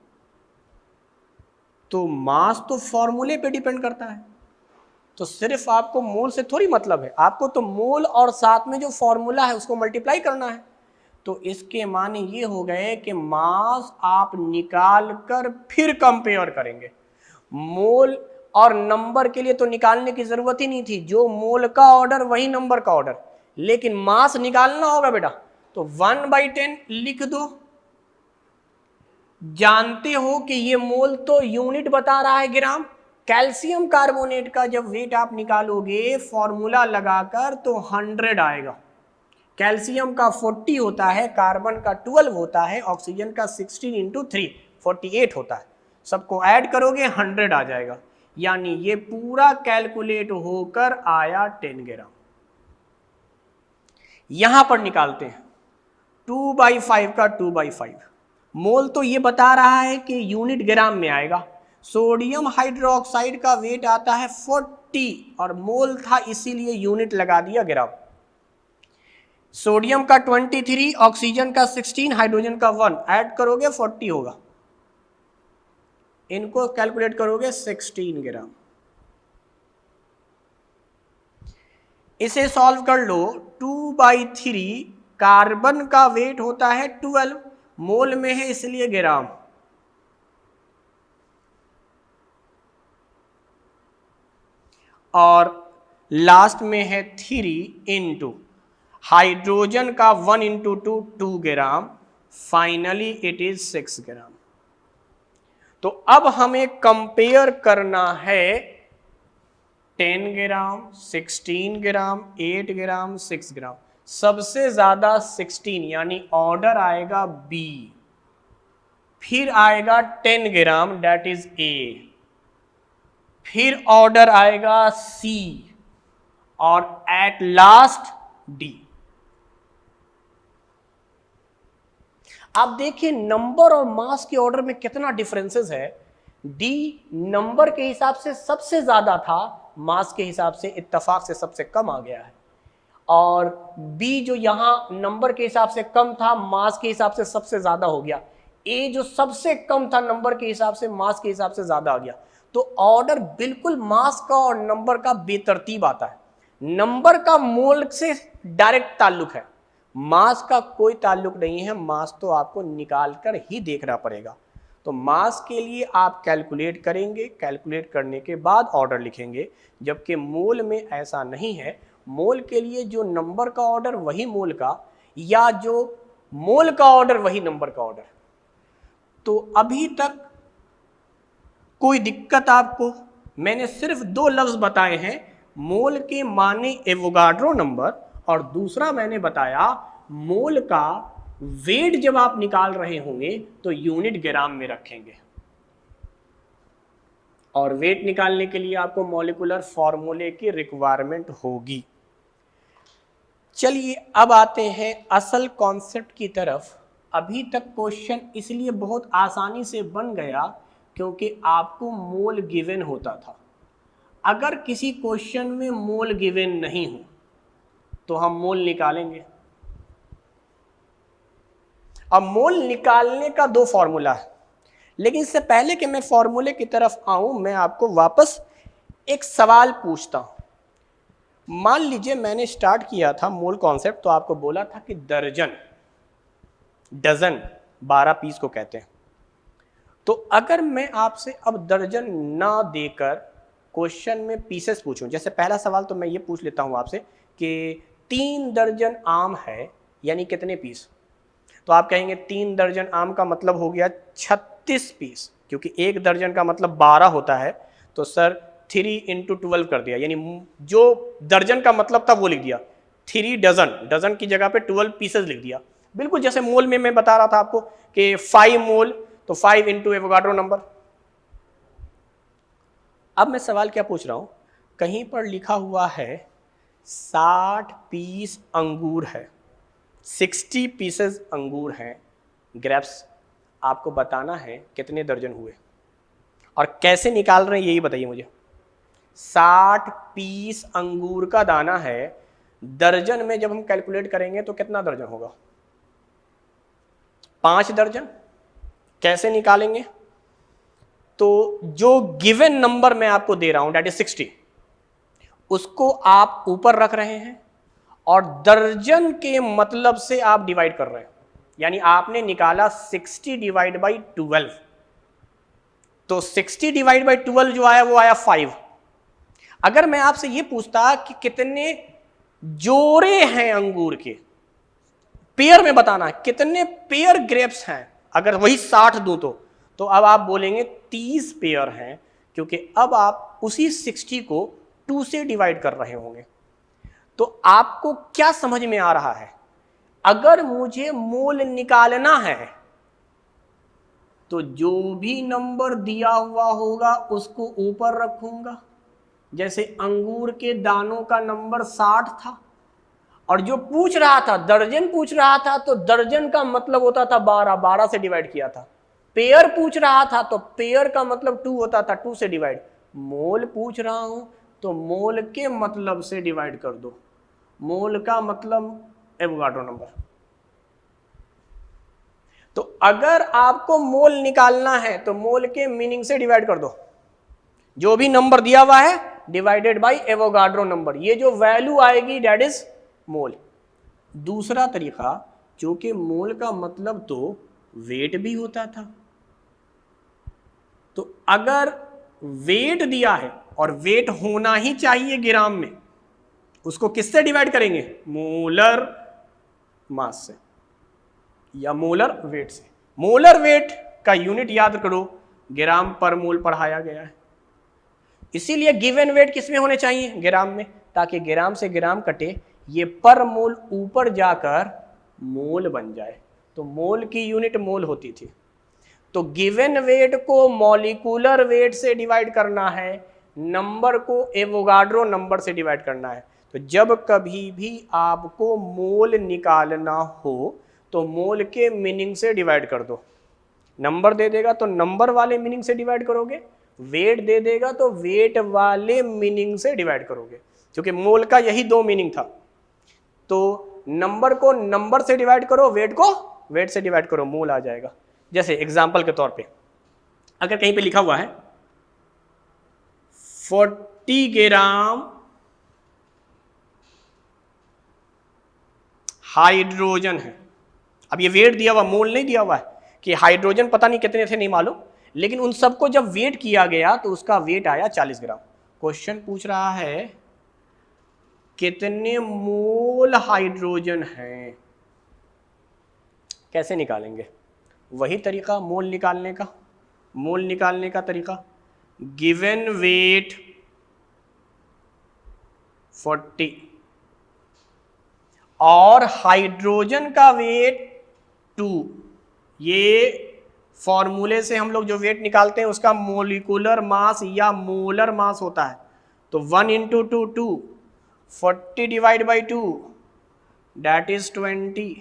तो मास तो फॉर्मूले पे डिपेंड करता है। तो सिर्फ आपको मोल से थोड़ी मतलब है, आपको तो मोल और साथ में जो फॉर्मूला है उसको मल्टीप्लाई करना है। तो इसके माने ये हो गए कि मास आप निकाल कर फिर कंपेयर करेंगे। मोल और नंबर के लिए तो निकालने की जरूरत ही नहीं थी, जो मोल का ऑर्डर वही नंबर का ऑर्डर, लेकिन मास निकालना होगा बेटा, तो 1/10 लिख दो। जानते हो कि ये मोल तो यूनिट बता रहा है ग्राम। कैल्शियम कार्बोनेट का जब वेट आप निकालोगे फॉर्मूला लगाकर तो 100 आएगा। कैल्शियम का 40 होता है, कार्बन का 12 होता है, ऑक्सीजन का 16 इंटू 3 48 होता है। सबको ऐड करोगे 100 आ जाएगा, यानी ये पूरा कैलकुलेट होकर आया 10 ग्राम। यहां पर निकालते हैं 2/5 का 2/5। मोल तो ये बता रहा है कि यूनिट ग्राम में आएगा। सोडियम हाइड्रोक्साइड का वेट आता है 40 और मोल था इसीलिए यूनिट लगा दिया ग्राम। सोडियम का 23, ऑक्सीजन का 16, हाइड्रोजन का 1, ऐड करोगे 40 होगा। इनको कैलकुलेट करोगे 16 ग्राम। इसे सॉल्व कर लो। 2/3 कार्बन का वेट होता है 12, मोल में है इसलिए ग्राम। और लास्ट में है 3 इंटू हाइड्रोजन का 1 into 2 gram, finally it is 6 ग्राम। तो अब हमें कंपेयर करना है 10 ग्राम, 16 ग्राम, 8 ग्राम, 6 ग्राम। सबसे ज्यादा 16 यानी ऑर्डर आएगा बी, फिर आएगा 10 ग्राम दैट इज ए, फिर ऑर्डर आएगा सी और एट लास्ट डी। आप देखिए नंबर और मास के ऑर्डर में कितना डिफरेंसेस है। डी नंबर के हिसाब से सबसे ज्यादा था, मास के हिसाब से इत्तेफाक से सबसे कम आ गया है। और बी जो यहां नंबर के हिसाब से कम था, मास के हिसाब से सबसे ज्यादा हो गया। ए जो सबसे कम था नंबर के हिसाब से, मास के हिसाब से ज्यादा आ गया। तो ऑर्डर बिल्कुल मास का और नंबर का बेतरतीब आता है। नंबर का मोल से डायरेक्ट ताल्लुक है, मास का कोई ताल्लुक नहीं है। मास तो आपको निकाल कर ही देखना पड़ेगा। तो मास के लिए आप कैलकुलेट करेंगे, कैलकुलेट करने के बाद ऑर्डर लिखेंगे, जबकि मोल में ऐसा नहीं है। मोल के लिए जो नंबर का ऑर्डर वही मोल का, या जो मोल का ऑर्डर वही नंबर का ऑर्डर। तो अभी तक कोई दिक्कत आपको? मैंने सिर्फ 2 लफ्ज बताए हैं, मोल के माने एवोगाड्रो नंबर, और दूसरा मैंने बताया मोल का वेट जब आप निकाल रहे होंगे तो यूनिट ग्राम में रखेंगे। और वेट निकालने के लिए आपको मॉलिक्यूलर फॉर्मूले की रिक्वायरमेंट होगी। चलिए अब आते हैं असल कॉन्सेप्ट की तरफ। अभी तक क्वेश्चन इसलिए बहुत आसानी से बन गया क्योंकि आपको मोल गिवन होता था। अगर किसी क्वेश्चन में मोल गिवन नहीं हो तो हम मोल निकालेंगे। अब मोल निकालने का 2 फॉर्मूला है, लेकिन इससे पहले कि मैं फॉर्मूले की तरफ आऊं, मैं आपको वापस एक सवाल पूछता हूं। मान लीजिए मैंने स्टार्ट किया था मोल कॉन्सेप्ट, तो आपको बोला था कि दर्जन, डजन 12 पीस को कहते हैं। तो अगर मैं आपसे अब दर्जन ना देकर क्वेश्चन में पीसेस पूछूं, जैसे पहला सवाल तो मैं ये पूछ लेता हूं आपसे कि 3 दर्जन आम है यानी कितने पीस? तो आप कहेंगे 3 दर्जन आम का मतलब हो गया 36 पीस, क्योंकि 1 दर्जन का मतलब 12 होता है। तो सर 3 इंटू 12 कर दिया, यानी जो दर्जन का मतलब था वो लिख दिया। 3 डजन, डजन की जगह पे 12 पीसेस लिख दिया। बिल्कुल जैसे मोल में मैं बता रहा था आपको कि 5 मोल, तो 5 इंटू एवोगाड्रो नंबर। अब मैं सवाल क्या पूछ रहा हूं, कहीं पर लिखा हुआ है 60 पीस अंगूर है, 60 पीसेस अंगूर हैं, ग्रेप्स। आपको बताना है कितने दर्जन हुए और कैसे निकाल रहे हैं यही बताइए मुझे। 60 पीस अंगूर का दाना है, दर्जन में जब हम कैलकुलेट करेंगे तो कितना दर्जन होगा? 5 दर्जन। कैसे निकालेंगे? तो जो गिवन नंबर मैं आपको दे रहा हूं दैट इज 60, उसको आप ऊपर रख रहे हैं और दर्जन के मतलब से आप डिवाइड कर रहे हैं, यानी आपने निकाला 60 डिवाइड बाई 12, तो 60 डिवाइड बाई 12 जो आया वो आया 5। अगर मैं आपसे ये पूछता कि कितने जोड़े हैं अंगूर के, पेयर में बताना कितने पेयर ग्रेप्स हैं, अगर वही 60 दूं तो अब आप बोलेंगे 30 पेयर हैं, क्योंकि अब आप उसी 60 को 2 से डिवाइड कर रहे होंगे। तो आपको क्या समझ में आ रहा है, अगर मुझे मोल निकालना है तो जो भी नंबर दिया हुआ होगा उसको ऊपर रखूंगा। जैसे अंगूर के दानों का नंबर 60 था, और जो पूछ रहा था दर्जन पूछ रहा था, तो दर्जन का मतलब होता था 12, 12 से डिवाइड किया था। पेयर पूछ रहा था तो पेयर का मतलब 2 होता था, 2 से डिवाइड। मोल पूछ रहा हूं तो मोल के मतलब से डिवाइड कर दो, मोल का मतलब एवोगाड्रो नंबर। तो अगर आपको मोल निकालना है तो मोल के मीनिंग से डिवाइड कर दो, जो भी नंबर दिया हुआ है डिवाइडेड बाय एवोगाड्रो नंबर, ये जो वैल्यू आएगी दैट इज मोल। दूसरा तरीका, जो कि मोल का मतलब तो वेट भी होता था, तो अगर वेट दिया है और वेट होना ही चाहिए ग्राम में, उसको किससे डिवाइड करेंगे, मोलर मास से या मोलर वेट से। मोलर वेट का यूनिट याद करो, ग्राम पर मोल पढ़ाया गया है, इसीलिए गिवन वेट किसमें होने चाहिए, ग्राम में, ताकि ग्राम से ग्राम कटे, ये पर मोल ऊपर जाकर मोल बन जाए। तो मोल की यूनिट मोल होती थी। तो गिवन वेट को मॉलिक्यूलर वेट से डिवाइड करना है, नंबर को एवोगाड्रो नंबर से डिवाइड करना है। तो जब कभी भी आपको मोल निकालना हो तो मोल के मीनिंग से डिवाइड कर दो, नंबर दे देगा तो नंबर वाले मीनिंग से डिवाइड करोगे, वेट दे देगा तो वेट वाले मीनिंग से डिवाइड करोगे, क्योंकि मोल का यही 2 मीनिंग था। तो नंबर को नंबर से डिवाइड करो, वेट को वेट से डिवाइड करो, मोल आ जाएगा। जैसे एग्जाम्पल के तौर पे अगर कहीं पे लिखा हुआ है 40 ग्राम हाइड्रोजन है, अब ये वेट दिया हुआ, मोल नहीं दिया हुआ है कि हाइड्रोजन पता नहीं कितने थे नहीं मालूम, लेकिन उन सबको जब वेट किया गया तो उसका वेट आया 40 ग्राम। क्वेश्चन पूछ रहा है कितने मोल हाइड्रोजन हैं, कैसे निकालेंगे, वही तरीका मोल निकालने का। मोल निकालने का तरीका, गिवन वेट 40 और हाइड्रोजन का वेट 2, ये फॉर्मूले से हम लोग जो वेट निकालते हैं उसका मोलिकुलर मास या मोलर मास होता है। तो 1 into 2 2, 40 divide by 2 that is 20,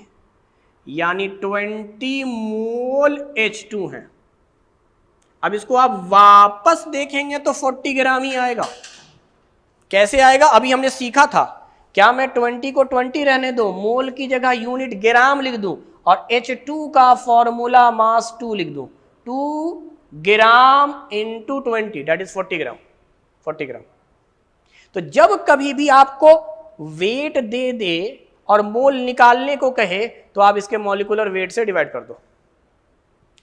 यानी 20 मोल H2 है। अब इसको आप वापस देखेंगे तो 40 ग्राम ही आएगा। कैसे आएगा, अभी हमने सीखा था, क्या मैं 20 को 20 रहने दो, मोल की जगह यूनिट ग्राम लिख दूं और H2 का फॉर्मूला मास 2 लिख दूं, 2 ग्राम इंटू 20 दैट इज 40 ग्राम, 40 ग्राम। तो जब कभी भी आपको वेट दे दे और मोल निकालने को कहे तो आप इसके मॉलिक्यूलर वेट से डिवाइड कर दो,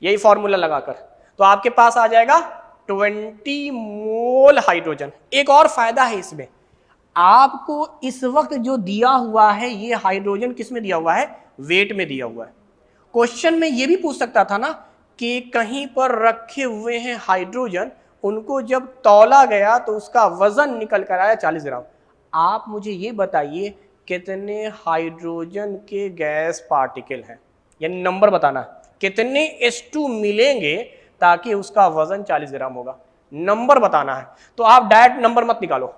यही फॉर्मूला लगाकर, तो आपके पास आ जाएगा 20 मोल हाइड्रोजन। एक और फायदा है इसमें, आपको इस वक्त जो दिया हुआ है ये हाइड्रोजन किस में दिया हुआ है, वेट में दिया हुआ है। क्वेश्चन में ये भी पूछ सकता था ना कि कहीं पर रखे हुए हैं हाइड्रोजन, उनको जब तौला गया तो उसका वजन निकल कर आया 40 ग्राम। आप मुझे ये बताइए कितने हाइड्रोजन के गैस पार्टिकल हैं, यानी नंबर बताना कितने H2 मिलेंगे ताकि उसका वजन 40 ग्राम होगा, नंबर बताना है। तो आप डायरेक्ट नंबर मत निकालो,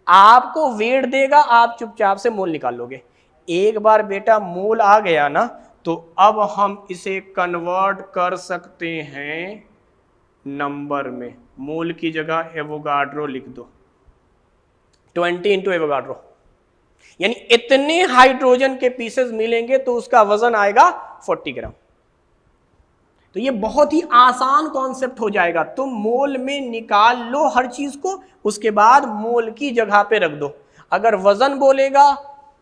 आपको वेट देगा, आप चुपचाप से मोल निकाल लोगे। एक बार बेटा मोल आ गया ना तो अब हम इसे कन्वर्ट कर सकते हैं नंबर में, मोल की जगह एवोगाड्रो लिख दो, 20 इंटू एवोगाड्रो, यानी इतने हाइड्रोजन के पीसेस मिलेंगे तो उसका वजन आएगा 40 ग्राम। तो ये बहुत ही आसान कॉन्सेप्ट हो जाएगा, तुम मोल में निकाल लो हर चीज को, उसके बाद मोल की जगह पे रख दो। अगर वजन बोलेगा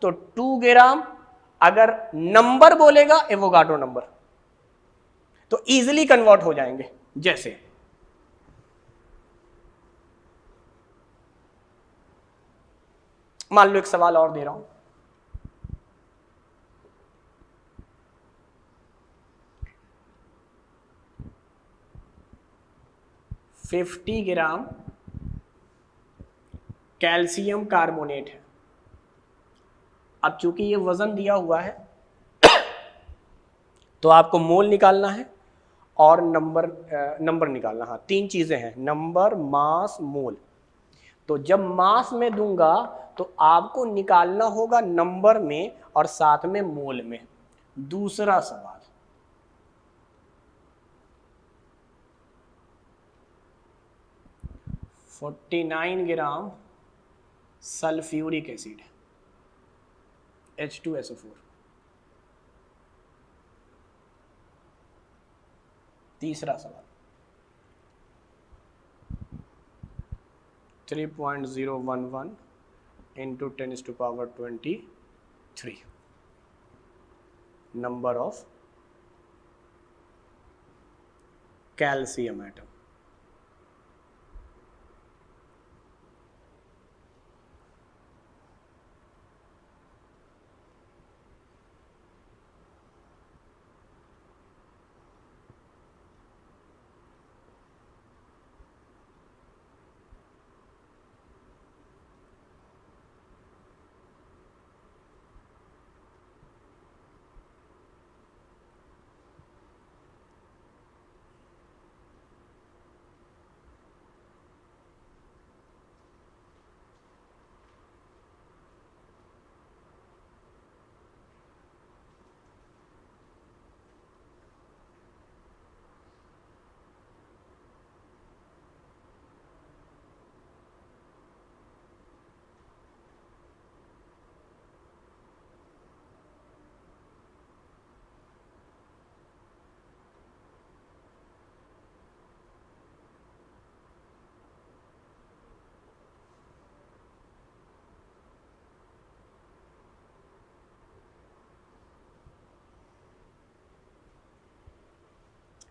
तो 2 ग्राम, अगर नंबर बोलेगा एवोगाड्रो नंबर, तो इजीली कन्वर्ट हो जाएंगे। जैसे मान लो एक सवाल और दे रहा हूं, 50 ग्राम कैल्शियम कार्बोनेट है। अब चूंकि ये वजन दिया हुआ है तो आपको मोल निकालना है और नंबर निकालना। हाँ, 3 चीजें हैं, नंबर, मास, मोल। तो जब मास में दूंगा तो आपको निकालना होगा नंबर में और साथ में मोल में। दूसरा सवाल, $49 ग्राम सल्फ्यूरिक एसिड, H2SO4। तीसरा सवाल, 3.011 into 10⁻23 number of calcium atom.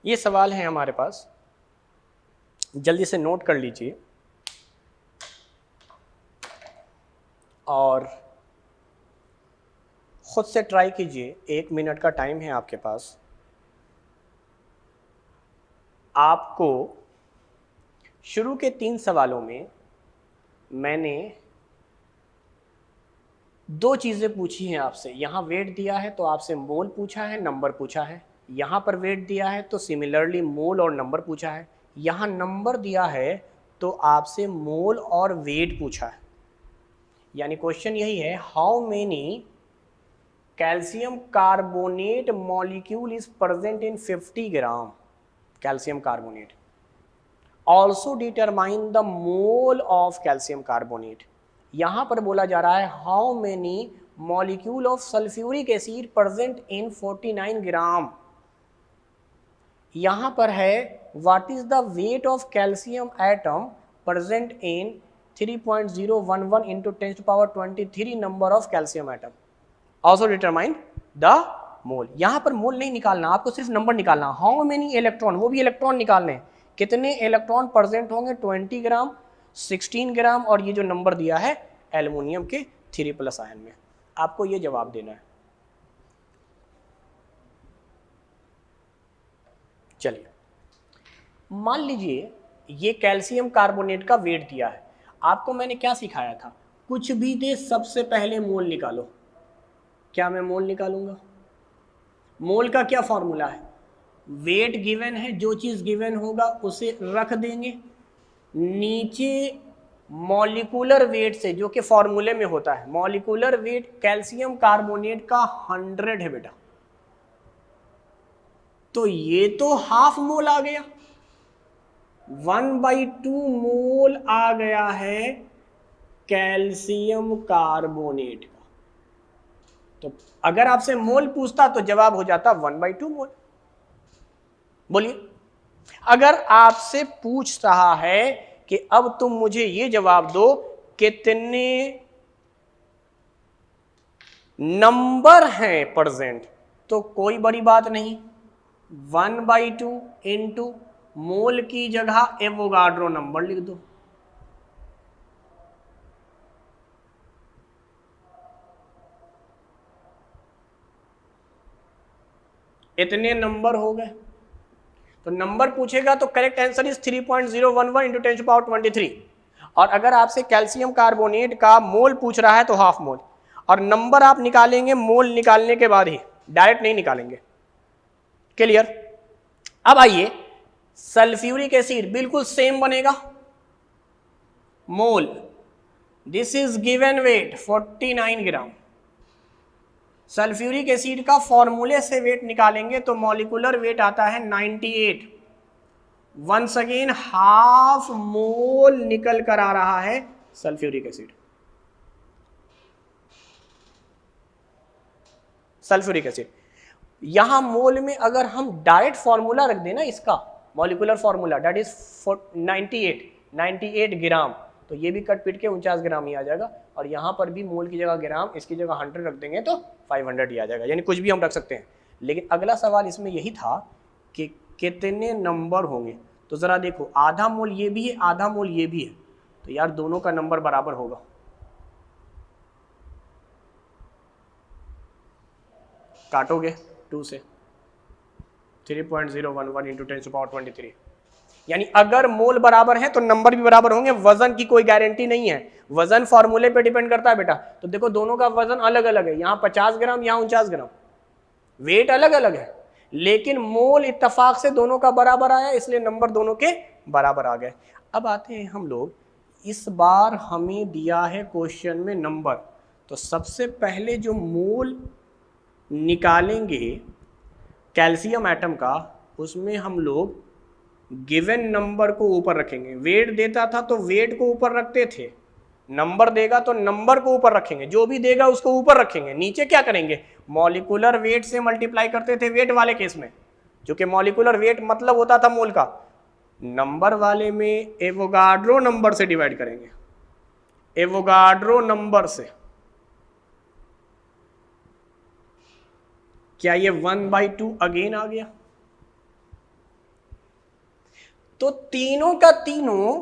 ये सवाल है हमारे पास, जल्दी से नोट कर लीजिए और खुद से ट्राई कीजिए। 1 मिनट का टाइम है आपके पास। आपको शुरू के 3 सवालों में मैंने 2 चीज़ें पूछी हैं आपसे। यहाँ वेट दिया है तो आपसे मोल पूछा है, नंबर पूछा है। यहाँ पर वेट दिया है तो सिमिलरली मोल और नंबर पूछा है। यहाँ नंबर दिया है तो आपसे मोल और वेट पूछा है। यानी क्वेश्चन यही है, how many calcium carbonate molecule is present in 50 gram calcium carbonate. Also determine the mole of calcium carbonate. यहां पर बोला जा रहा है how many molecule of sulphuric acid present in 49 ग्राम। यहां पर है what is the weight of calcium atom present in 3.011 into 10⁻23 number of calcium atom. Also determine the mole. यहां पर मोल नहीं निकालना, आपको सिर्फ नंबर निकालना। हाउ मेनी इलेक्ट्रॉन, वो भी इलेक्ट्रॉन निकालने, कितने इलेक्ट्रॉन प्रेजेंट होंगे 20 ग्राम, 16 ग्राम और ये जो नंबर दिया है एल्युमिनियम के 3+ आयन में। आपको ये जवाब देना है। चलिए मान लीजिए ये कैल्शियम कार्बोनेट का वेट दिया है। आपको मैंने क्या सिखाया था, कुछ भी दे सबसे पहले मोल निकालो। क्या मैं मोल निकालूंगा? मोल का क्या फॉर्मूला है, वेट गिवन है, जो चीज गिवन होगा उसे रख देंगे, नीचे मॉलिक्यूलर वेट से, जो कि फॉर्मूले में होता है, मॉलिक्यूलर वेट कैल्शियम कार्बोनेट का 100 है बेटा, तो ये तो हाफ मोल आ गया, 1/2 मोल आ गया है कैल्शियम कार्बोनेट का। तो अगर आपसे मोल पूछता तो जवाब हो जाता 1/2 मोल। बोलिए, अगर आपसे पूछ रहा है कि अब तुम मुझे ये जवाब दो कितने नंबर है प्रेजेंट तो कोई बड़ी बात नहीं, 1/2 इंटू मोल की जगह एवोगाड्रो नंबर लिख दो। इतने नंबर हो गए। तो नंबर पूछेगा तो करेक्ट आंसर इज 3.011 इंटू 10⁻23। और अगर आपसे कैल्शियम कार्बोनेट का मोल पूछ रहा है तो हाफ मोल, और नंबर आप निकालेंगे मोल निकालने के बाद ही, डायरेक्ट नहीं निकालेंगे। क्लियर? अब आइए सल्फ्यूरिक एसिड, बिल्कुल सेम बनेगा। Mole, this is given weight 49 gram. Sulphuric acid का फॉर्मूले से वेट निकालेंगे तो मॉलिक्यूलर वेट आता है 98। वंस अगेन हाफ मोल निकल कर आ रहा है सल्फ्यूरिक एसिड। सल्फ्यूरिक एसिड यहां मोल में अगर हम डायरेक्ट फॉर्मूला रख देना इसका मॉलिक्यूलर फॉर्मूला, दैट इज 98 ग्राम, तो ये भी कट पीट के 49 ग्राम ही आ जाएगा। और यहां पर भी मोल की जगह ग्राम, इसकी जगह 100 रख देंगे तो 500 ही आ जाएगा, यानी कुछ भी हम रख सकते हैं। लेकिन अगला सवाल इसमें यही था कि कितने नंबर होंगे। तो जरा देखो, आधा मोल ये भी है, आधा मोल ये भी है, तो यार दोनों का नंबर बराबर होगा। काटोगे 2 से, 3.011 इंटू 10⁻23, यानी अगर मोल बराबर है तो नंबर भी बराबर होंगे। वजन की कोई गारंटी नहीं है, वजन फॉर्मूले पे डिपेंड करता है बेटा। तो देखो दोनों का वजन अलग अलग है, यहाँ 50 ग्राम, यहाँ 49 ग्राम, वेट अलग अलग है, लेकिन मोल इत्तेफाक से दोनों का बराबर आया, इसलिए नंबर दोनों के बराबर आ गए। अब आते हैं हम लोग, इस बार हमें दिया है क्वेश्चन में नंबर, तो सबसे पहले जो मोल निकालेंगे कैल्शियम एटम का, उसमें हम लोग गिवन नंबर को ऊपर रखेंगे। वेट देता था तो वेट को ऊपर रखते थे, नंबर देगा तो नंबर को ऊपर रखेंगे, जो भी देगा उसको ऊपर रखेंगे। नीचे क्या करेंगे, मॉलिक्यूलर वेट से मल्टीप्लाई करते थे वेट वाले केस में, जो कि मॉलिक्यूलर वेट मतलब होता था मोल का। नंबर वाले में एवोगाड्रो नंबर से डिवाइड करेंगे, एवोगाड्रो नंबर से। क्या ये 1/2 अगेन आ गया? तो तीनों का तीनों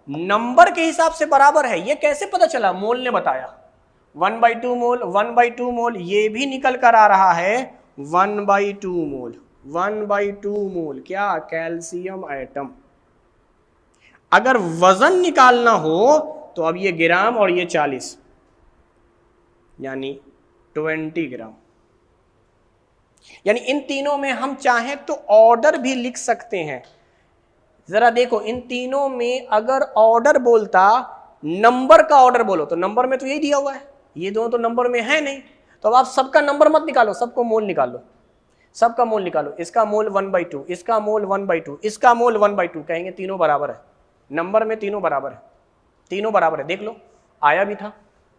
नंबर के हिसाब से बराबर है। ये कैसे पता चला? मोल ने बताया। 1/2 मोल, 1/2 मोल, ये भी निकल कर आ रहा है 1/2 मोल, 1/2 मोल क्या? Calcium atom. अगर वजन निकालना हो तो अब ये ग्राम और ये 40, यानी 20 ग्राम। यानी इन तीनों में हम चाहें तो ऑर्डर भी लिख सकते हैं। जरा देखो, इन तीनों में अगर ऑर्डर बोलता, नंबर का ऑर्डर बोलो, तो नंबर में तो यही दिया हुआ है, ये दोनों तो नंबर में है नहीं। तो अब आप सबका नंबर मत निकालो, सबको मोल निकालो, सबका मोल निकालो। इसका मोल 1/2, इसका मोल 1/2, इसका मोल 1/2, कहेंगे तीनों बराबर है। नंबर में तीनों बराबर है, तीनों बराबर है। देख लो, आया भी था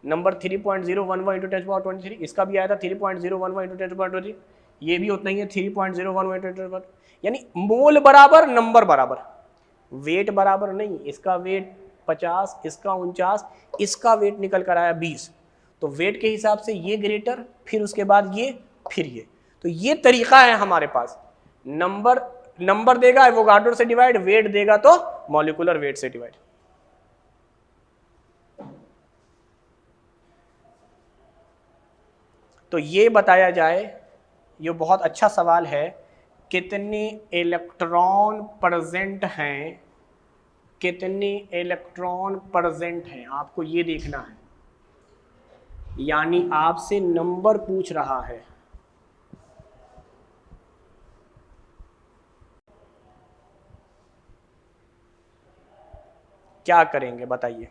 नंबर 3.011 इंटू 10⁻23, इसका भी आया था 3.011 इंटू 10⁻23, ये भी उतना ही है 3.011 इंटू 10⁻23। यानी मोल बराबर, नंबर बराबर, वेट बराबर नहीं। इसका वेट 50, इसका 49, इसका वेट निकल कर आया 20, तो वेट के हिसाब से ये ग्रेटर, फिर उसके बाद ये, फिर ये। तो ये तरीका है हमारे पास। नंबर देगा एवोगाड्रो से डिवाइड, वेट देगा तो मॉलिक्यूलर वेट से डिवाइड। तो ये बताया जाए, ये बहुत अच्छा सवाल है, कितने इलेक्ट्रॉन प्रेजेंट हैं, कितने इलेक्ट्रॉन प्रेजेंट हैं, आपको ये देखना है। यानी आपसे नंबर पूछ रहा है। क्या करेंगे बताइए?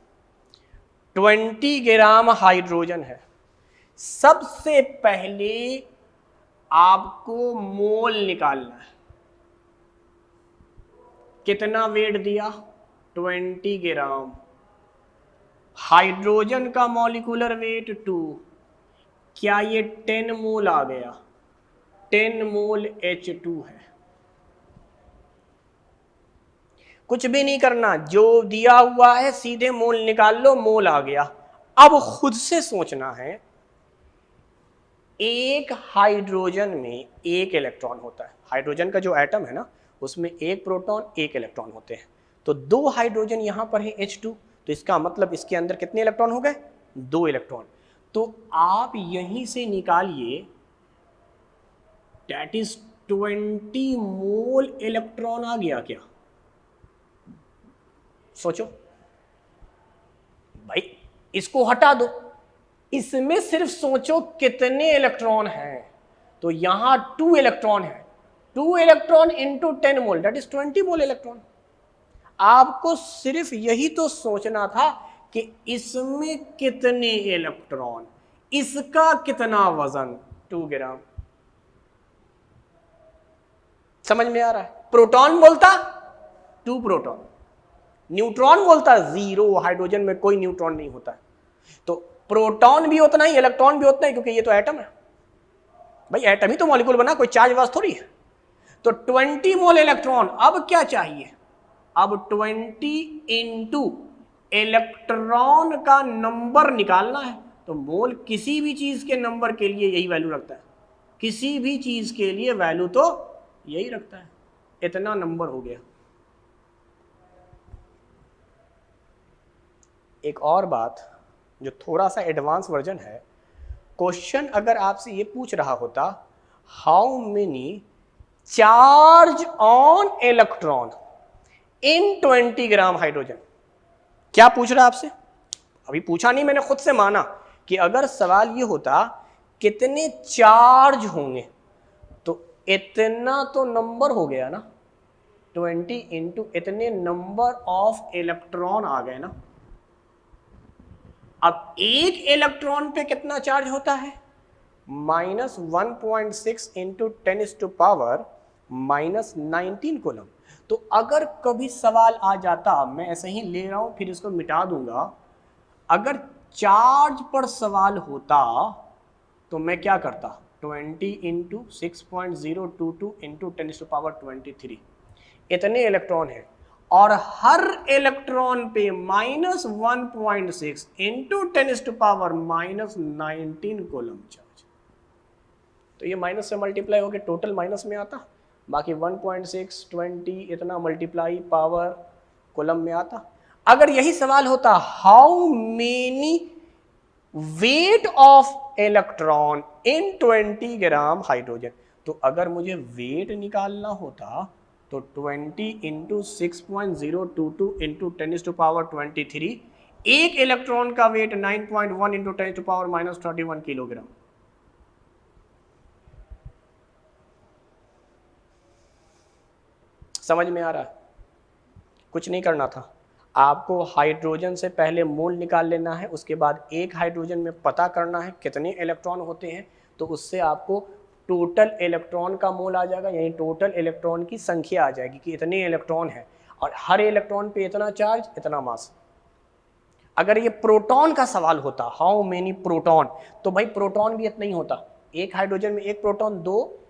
20 ग्राम हाइड्रोजन है। सबसे पहले आपको मोल निकालना है। कितना वेट दिया? 20 ग्राम। हाइड्रोजन का मॉलिक्यूलर वेट 2, क्या ये 10 मोल आ गया? 10 मोल H2 है। कुछ भी नहीं करना, जो दिया हुआ है सीधे मोल निकाल लो, मोल आ गया। अब खुद से सोचना है एक हाइड्रोजन में एक इलेक्ट्रॉन होता है। हाइड्रोजन का जो एटम है ना, उसमें एक प्रोटॉन एक इलेक्ट्रॉन होते हैं। तो 2 हाइड्रोजन यहां पर है H2, तो इसका मतलब इसके अंदर कितने इलेक्ट्रॉन हो गए? 2 इलेक्ट्रॉन। तो आप यहीं से निकालिए, दैट इज 20 मोल इलेक्ट्रॉन आ गया क्या? सोचो भाई, इसको हटा दो, इसमें सिर्फ सोचो कितने इलेक्ट्रॉन हैं। तो यहां 2 इलेक्ट्रॉन है, 2 electron into 10 mole, that is 20 mole electron. आपको सिर्फ यही तो सोचना था कि इसमें कितने इलेक्ट्रॉन, इसका कितना वजन, 2 ग्राम। समझ में आ रहा है? प्रोटॉन बोलता 2 प्रोटॉन, न्यूट्रॉन बोलता 0, हाइड्रोजन में कोई न्यूट्रॉन नहीं होता है। तो प्रोटॉन भी उतना ही, इलेक्ट्रॉन भी उतना ही, क्योंकि ये तो एटम है भाई, एटम ही तो मॉलिक्यूल बना, कोई चार्ज वास थोड़ी है। तो 20 मोल इलेक्ट्रॉन। अब क्या चाहिए? अब 20 इंटू इलेक्ट्रॉन का नंबर निकालना है। तो मोल किसी भी चीज के नंबर के लिए यही वैल्यू रखता है, किसी भी चीज के लिए वैल्यू तो यही रखता है। इतना नंबर हो गया। एक और बात जो थोड़ा सा एडवांस वर्जन है, क्वेश्चन अगर आपसे ये पूछ रहा होता how many charge on electron in 20 gram hydrogen, क्या पूछ रहा है आपसे? अभी पूछा नहीं, मैंने खुद से माना कि अगर सवाल ये होता कितने चार्ज होंगे, तो इतना तो नंबर हो गया ना, 20 इंटू इतने नंबर ऑफ इलेक्ट्रॉन आ गए ना। अब एक इलेक्ट्रॉन पे कितना चार्ज होता है? -1.6 इंटू 10⁻⁻19 कूलम। तो अगर कभी सवाल आ जाता, मैं ऐसे ही ले रहा हूं फिर इसको मिटा दूंगा, अगर चार्ज पर सवाल होता तो मैं क्या करता? 20 इंटू 6.022 इंटू 10⁻23, इतने इलेक्ट्रॉन है और हर इलेक्ट्रॉन पे -1.6 इंटू 10⁻⁻19 कूलम चार्ज। तो ये माइनस से मल्टीप्लाई होकर टोटल माइनस में आता, बाकी 1.6 20 इतना मल्टीप्लाई पावर कॉलम में आता। अगर यही सवाल होता how many weight of electron in 20 gram hydrogen, तो अगर मुझे वेट निकालना होता तो 20 इंटू 6.022 इंटू 10⁻23, एक इलेक्ट्रॉन का वेट 9.1 इंटू 10⁻⁻31 किलोग्राम। समझ में आ रहा है? कुछ नहीं करना था आपको, हाइड्रोजन से पहले मोल निकाल लेना है, उसके बाद एक हाइड्रोजन में पता करना है कितने इलेक्ट्रॉन होते हैं, तो उससे आपको टोटल इलेक्ट्रॉन का मोल आ जाएगा, यानी टोटल इलेक्ट्रॉन की संख्या आ जाएगी कि इतने इलेक्ट्रॉन हैं और हर इलेक्ट्रॉन पे इतना चार्ज इतना मास। अगर ये प्रोटॉन का सवाल होता हाउ मेनी प्रोटॉन, तो भाई प्रोटॉन भी इतना ही होता, एक हाइड्रोजन में एक प्रोटॉन, दो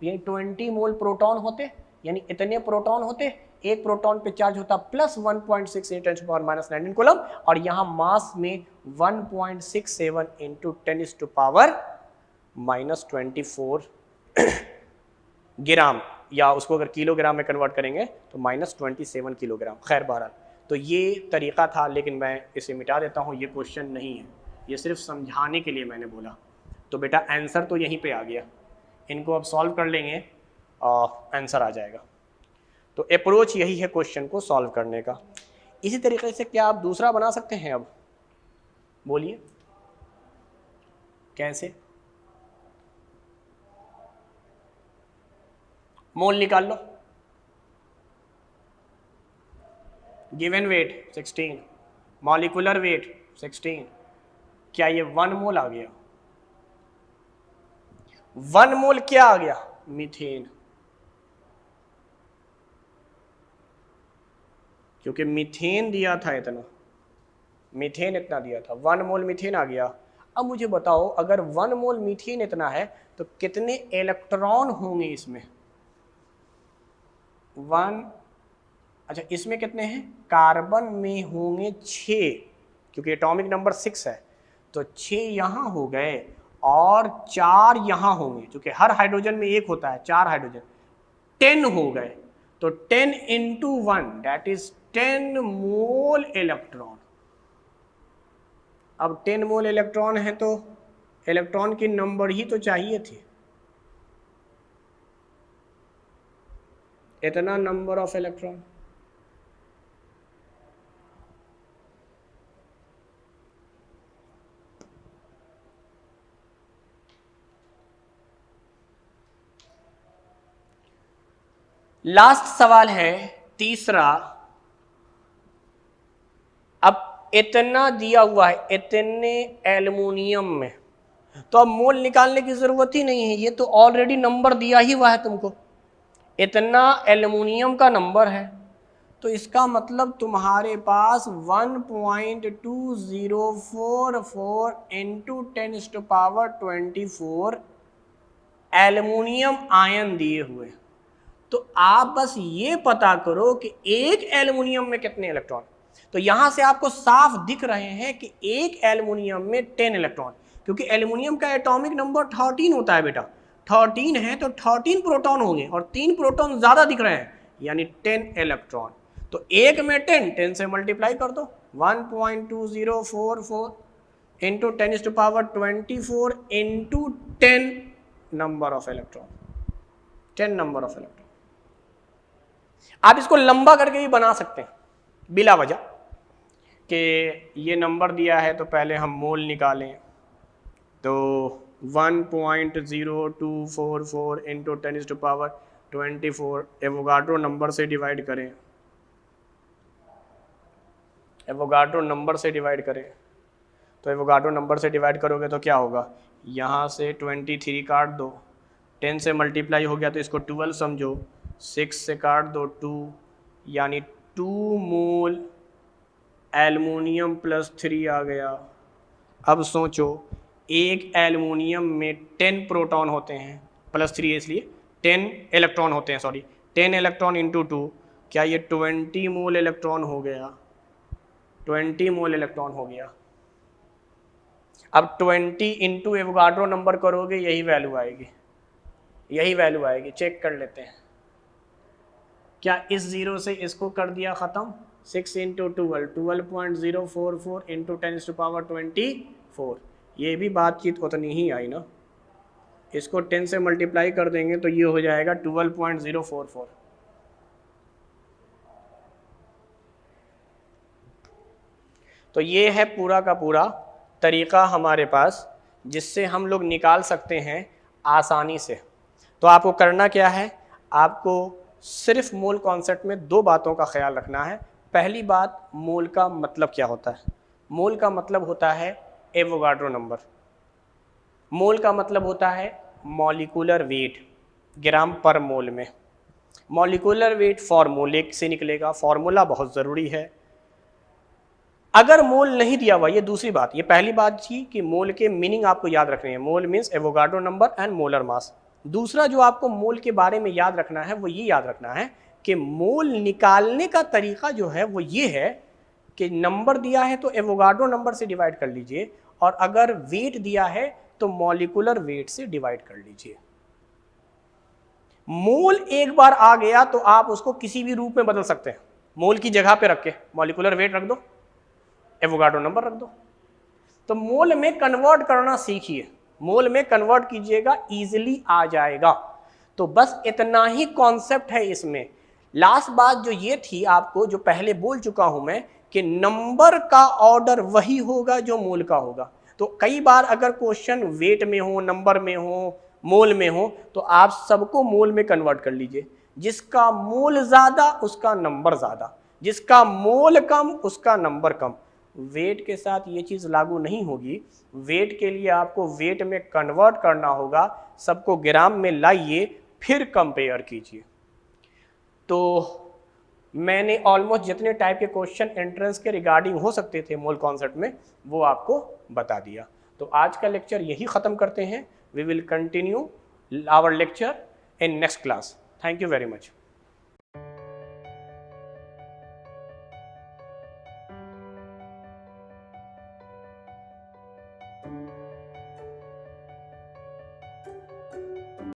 यानी 20 मोल प्रोटॉन होते, यानी इतने प्रोटॉन होते, एक प्रोटॉन पे चार्ज होता प्लस 1.6 इंटू 10⁻⁻19 कूलम, और यहाँ मास में 1.67 इंटू 10⁻⁻24 ग्राम, या उसको अगर किलोग्राम में कन्वर्ट करेंगे तो -27 किलोग्राम। खैर बहरहाल, तो ये तरीका था, लेकिन मैं इसे मिटा देता हूँ, ये क्वेश्चन नहीं है, ये सिर्फ समझाने के लिए मैंने बोला। तो बेटा आंसर तो यहीं पे आ गया, इनको अब सॉल्व कर लेंगे आंसर आ जाएगा। तो अप्रोच यही है क्वेश्चन को सॉल्व करने का। इसी तरीके से क्या आप दूसरा बना सकते हैं? अब बोलिए कैसे? मोल निकाल लो, गिवन वेट 16, मॉलिक्यूलर वेट 16, क्या ये 1 मोल आ गया? 1 मोल क्या आ गया? मीथेन, क्योंकि मीथेन दिया था इतना, मीथेन इतना दिया था, 1 मोल मीथेन आ गया। अब मुझे बताओ अगर 1 मोल मीथेन इतना है तो कितने इलेक्ट्रॉन होंगे इसमें? 1, अच्छा इसमें कितने हैं? कार्बन में होंगे 6, क्योंकि एटॉमिक नंबर 6 है, तो 6 यहाँ हो गए और 4 यहाँ होंगे, क्योंकि हर हाइड्रोजन में एक होता है, 4 हाइड्रोजन, 10 हो गए, तो 10 into 1 that is 10 mole electron. अब 10 मोल इलेक्ट्रॉन है तो इलेक्ट्रॉन की नंबर ही तो चाहिए थी, इतना नंबर ऑफ इलेक्ट्रॉन। लास्ट सवाल है तीसरा। अब इतना दिया हुआ है, इतने एल्युमिनियम में, तो अब मोल निकालने की जरूरत ही नहीं है, ये तो ऑलरेडी नंबर दिया ही हुआ है तुमको, इतना एल्युमिनियम का नंबर है, तो इसका मतलब तुम्हारे पास 1.2044 इंटू 10⁻²4 एल्युमिनियम आयन दिए हुए। तो आप बस ये पता करो कि एक एल्युमिनियम में कितने इलेक्ट्रॉन। तो यहां से आपको साफ दिख रहे हैं कि एक एल्युमिनियम में 10 इलेक्ट्रॉन, क्योंकि एल्युमिनियम का एटॉमिक नंबर 13 होता है बेटा, 13 है तो 13 प्रोटॉन होंगे, और 3 प्रोटॉन ज्यादा दिख रहे हैं, यानी 10 इलेक्ट्रॉन। तो एक में 10 से मल्टीप्लाई कर दो, 1.2044 into 10⁻²4 into 10 number of electron, 10 number of electron. आप इसको लंबा करके भी बना सकते हैं बिला वजह कि ये नंबर दिया है तो पहले हम मोल निकालें, तो 1.0244 इंटू 10⁻²4 एवोगाड्रो नंबर से डिवाइड करें, एवोगाड्रो नंबर से डिवाइड करें, तो एवोगाड्रो नंबर से डिवाइड करोगे तो क्या होगा, यहाँ से 23 काट दो, 10 से मल्टीप्लाई हो गया तो इसको 12 समझो, 6 से काट दो 2, यानी 2 मोल एल्युमिनियम प्लस 3 आ गया। अब सोचो एक एल्युमिनियम में 10 प्रोटॉन होते हैं, प्लस 3 इसलिए 10 इलेक्ट्रॉन होते हैं, सॉरी 10 इलेक्ट्रॉन इंटू 2, क्या ये 20 मोल इलेक्ट्रॉन हो गया, 20 मोल इलेक्ट्रॉन हो गया। अब 20 इंटू एवोगाड्रो नंबर करोगे, यही वैल्यू आएगी, यही वैल्यू आएगी, चेक कर लेते हैं। क्या इस जीरो से इसको कर दिया ख़त्म, 6 इंटू 12 इंटू 10⁻²4, ये भी बातचीत उतनी ही आई ना, इसको 10 से मल्टीप्लाई कर देंगे तो ये हो जाएगा 12.044। तो ये है पूरा का पूरा तरीका हमारे पास, जिससे हम लोग निकाल सकते हैं आसानी से। तो आपको करना क्या है, आपको सिर्फ मोल कॉन्सेप्ट में 2 बातों का ख्याल रखना है। पहली बात, मोल का मतलब क्या होता है। मोल का मतलब होता है एवोगाड्रो नंबर, मोल का मतलब होता है मॉलिक्यूलर वेट ग्राम पर मोल में। मॉलिक्यूलर वेट फॉर्मूले से निकलेगा, फॉर्मूला बहुत ज़रूरी है। अगर मोल नहीं दिया हुआ, ये दूसरी बात, ये पहली बात थी कि मोल के मीनिंग आपको याद रखने हैं, mole means Avogadro number and molar mass. दूसरा जो आपको मोल के बारे में याद रखना है वो ये याद रखना है कि मोल निकालने का तरीका जो है वो ये है कि नंबर दिया है तो एवोगाड्रो नंबर से डिवाइड कर लीजिए, और अगर वेट दिया है तो मॉलिक्यूलर वेट से डिवाइड कर लीजिए। मोल एक बार आ गया तो आप उसको किसी भी रूप में बदल सकते हैं, मोल की जगह पे रख के मॉलिक्यूलर वेट रख दो, एवोगाड्रो नंबर रख दो। तो मोल में कन्वर्ट करना सीखिए, मोल में कन्वर्ट कीजिएगा, इजीली आ जाएगा। तो बस इतना ही कॉन्सेप्ट है इसमें। लास्ट बात जो ये थी आपको, जो पहले बोल चुका हूं मैं, कि नंबर का ऑर्डर वही होगा जो मोल का होगा। तो कई बार अगर क्वेश्चन वेट में हो, नंबर में हो, मोल में हो, तो आप सबको मोल में कन्वर्ट कर लीजिए। जिसका मोल ज्यादा उसका नंबर ज्यादा, जिसका मोल कम उसका नंबर कम। वेट के साथ ये चीज लागू नहीं होगी। वेट के लिए आपको वेट में कन्वर्ट करना होगा, सबको ग्राम में लाइए, फिर कंपेयर कीजिए। तो मैंने ऑलमोस्ट जितने टाइप के क्वेश्चन एंट्रेंस के रिगार्डिंग हो सकते थे मोल कॉन्सेप्ट में, वो आपको बता दिया। तो आज का लेक्चर यही ख़त्म करते हैं। We will continue our lecture in next class. Thank you very much.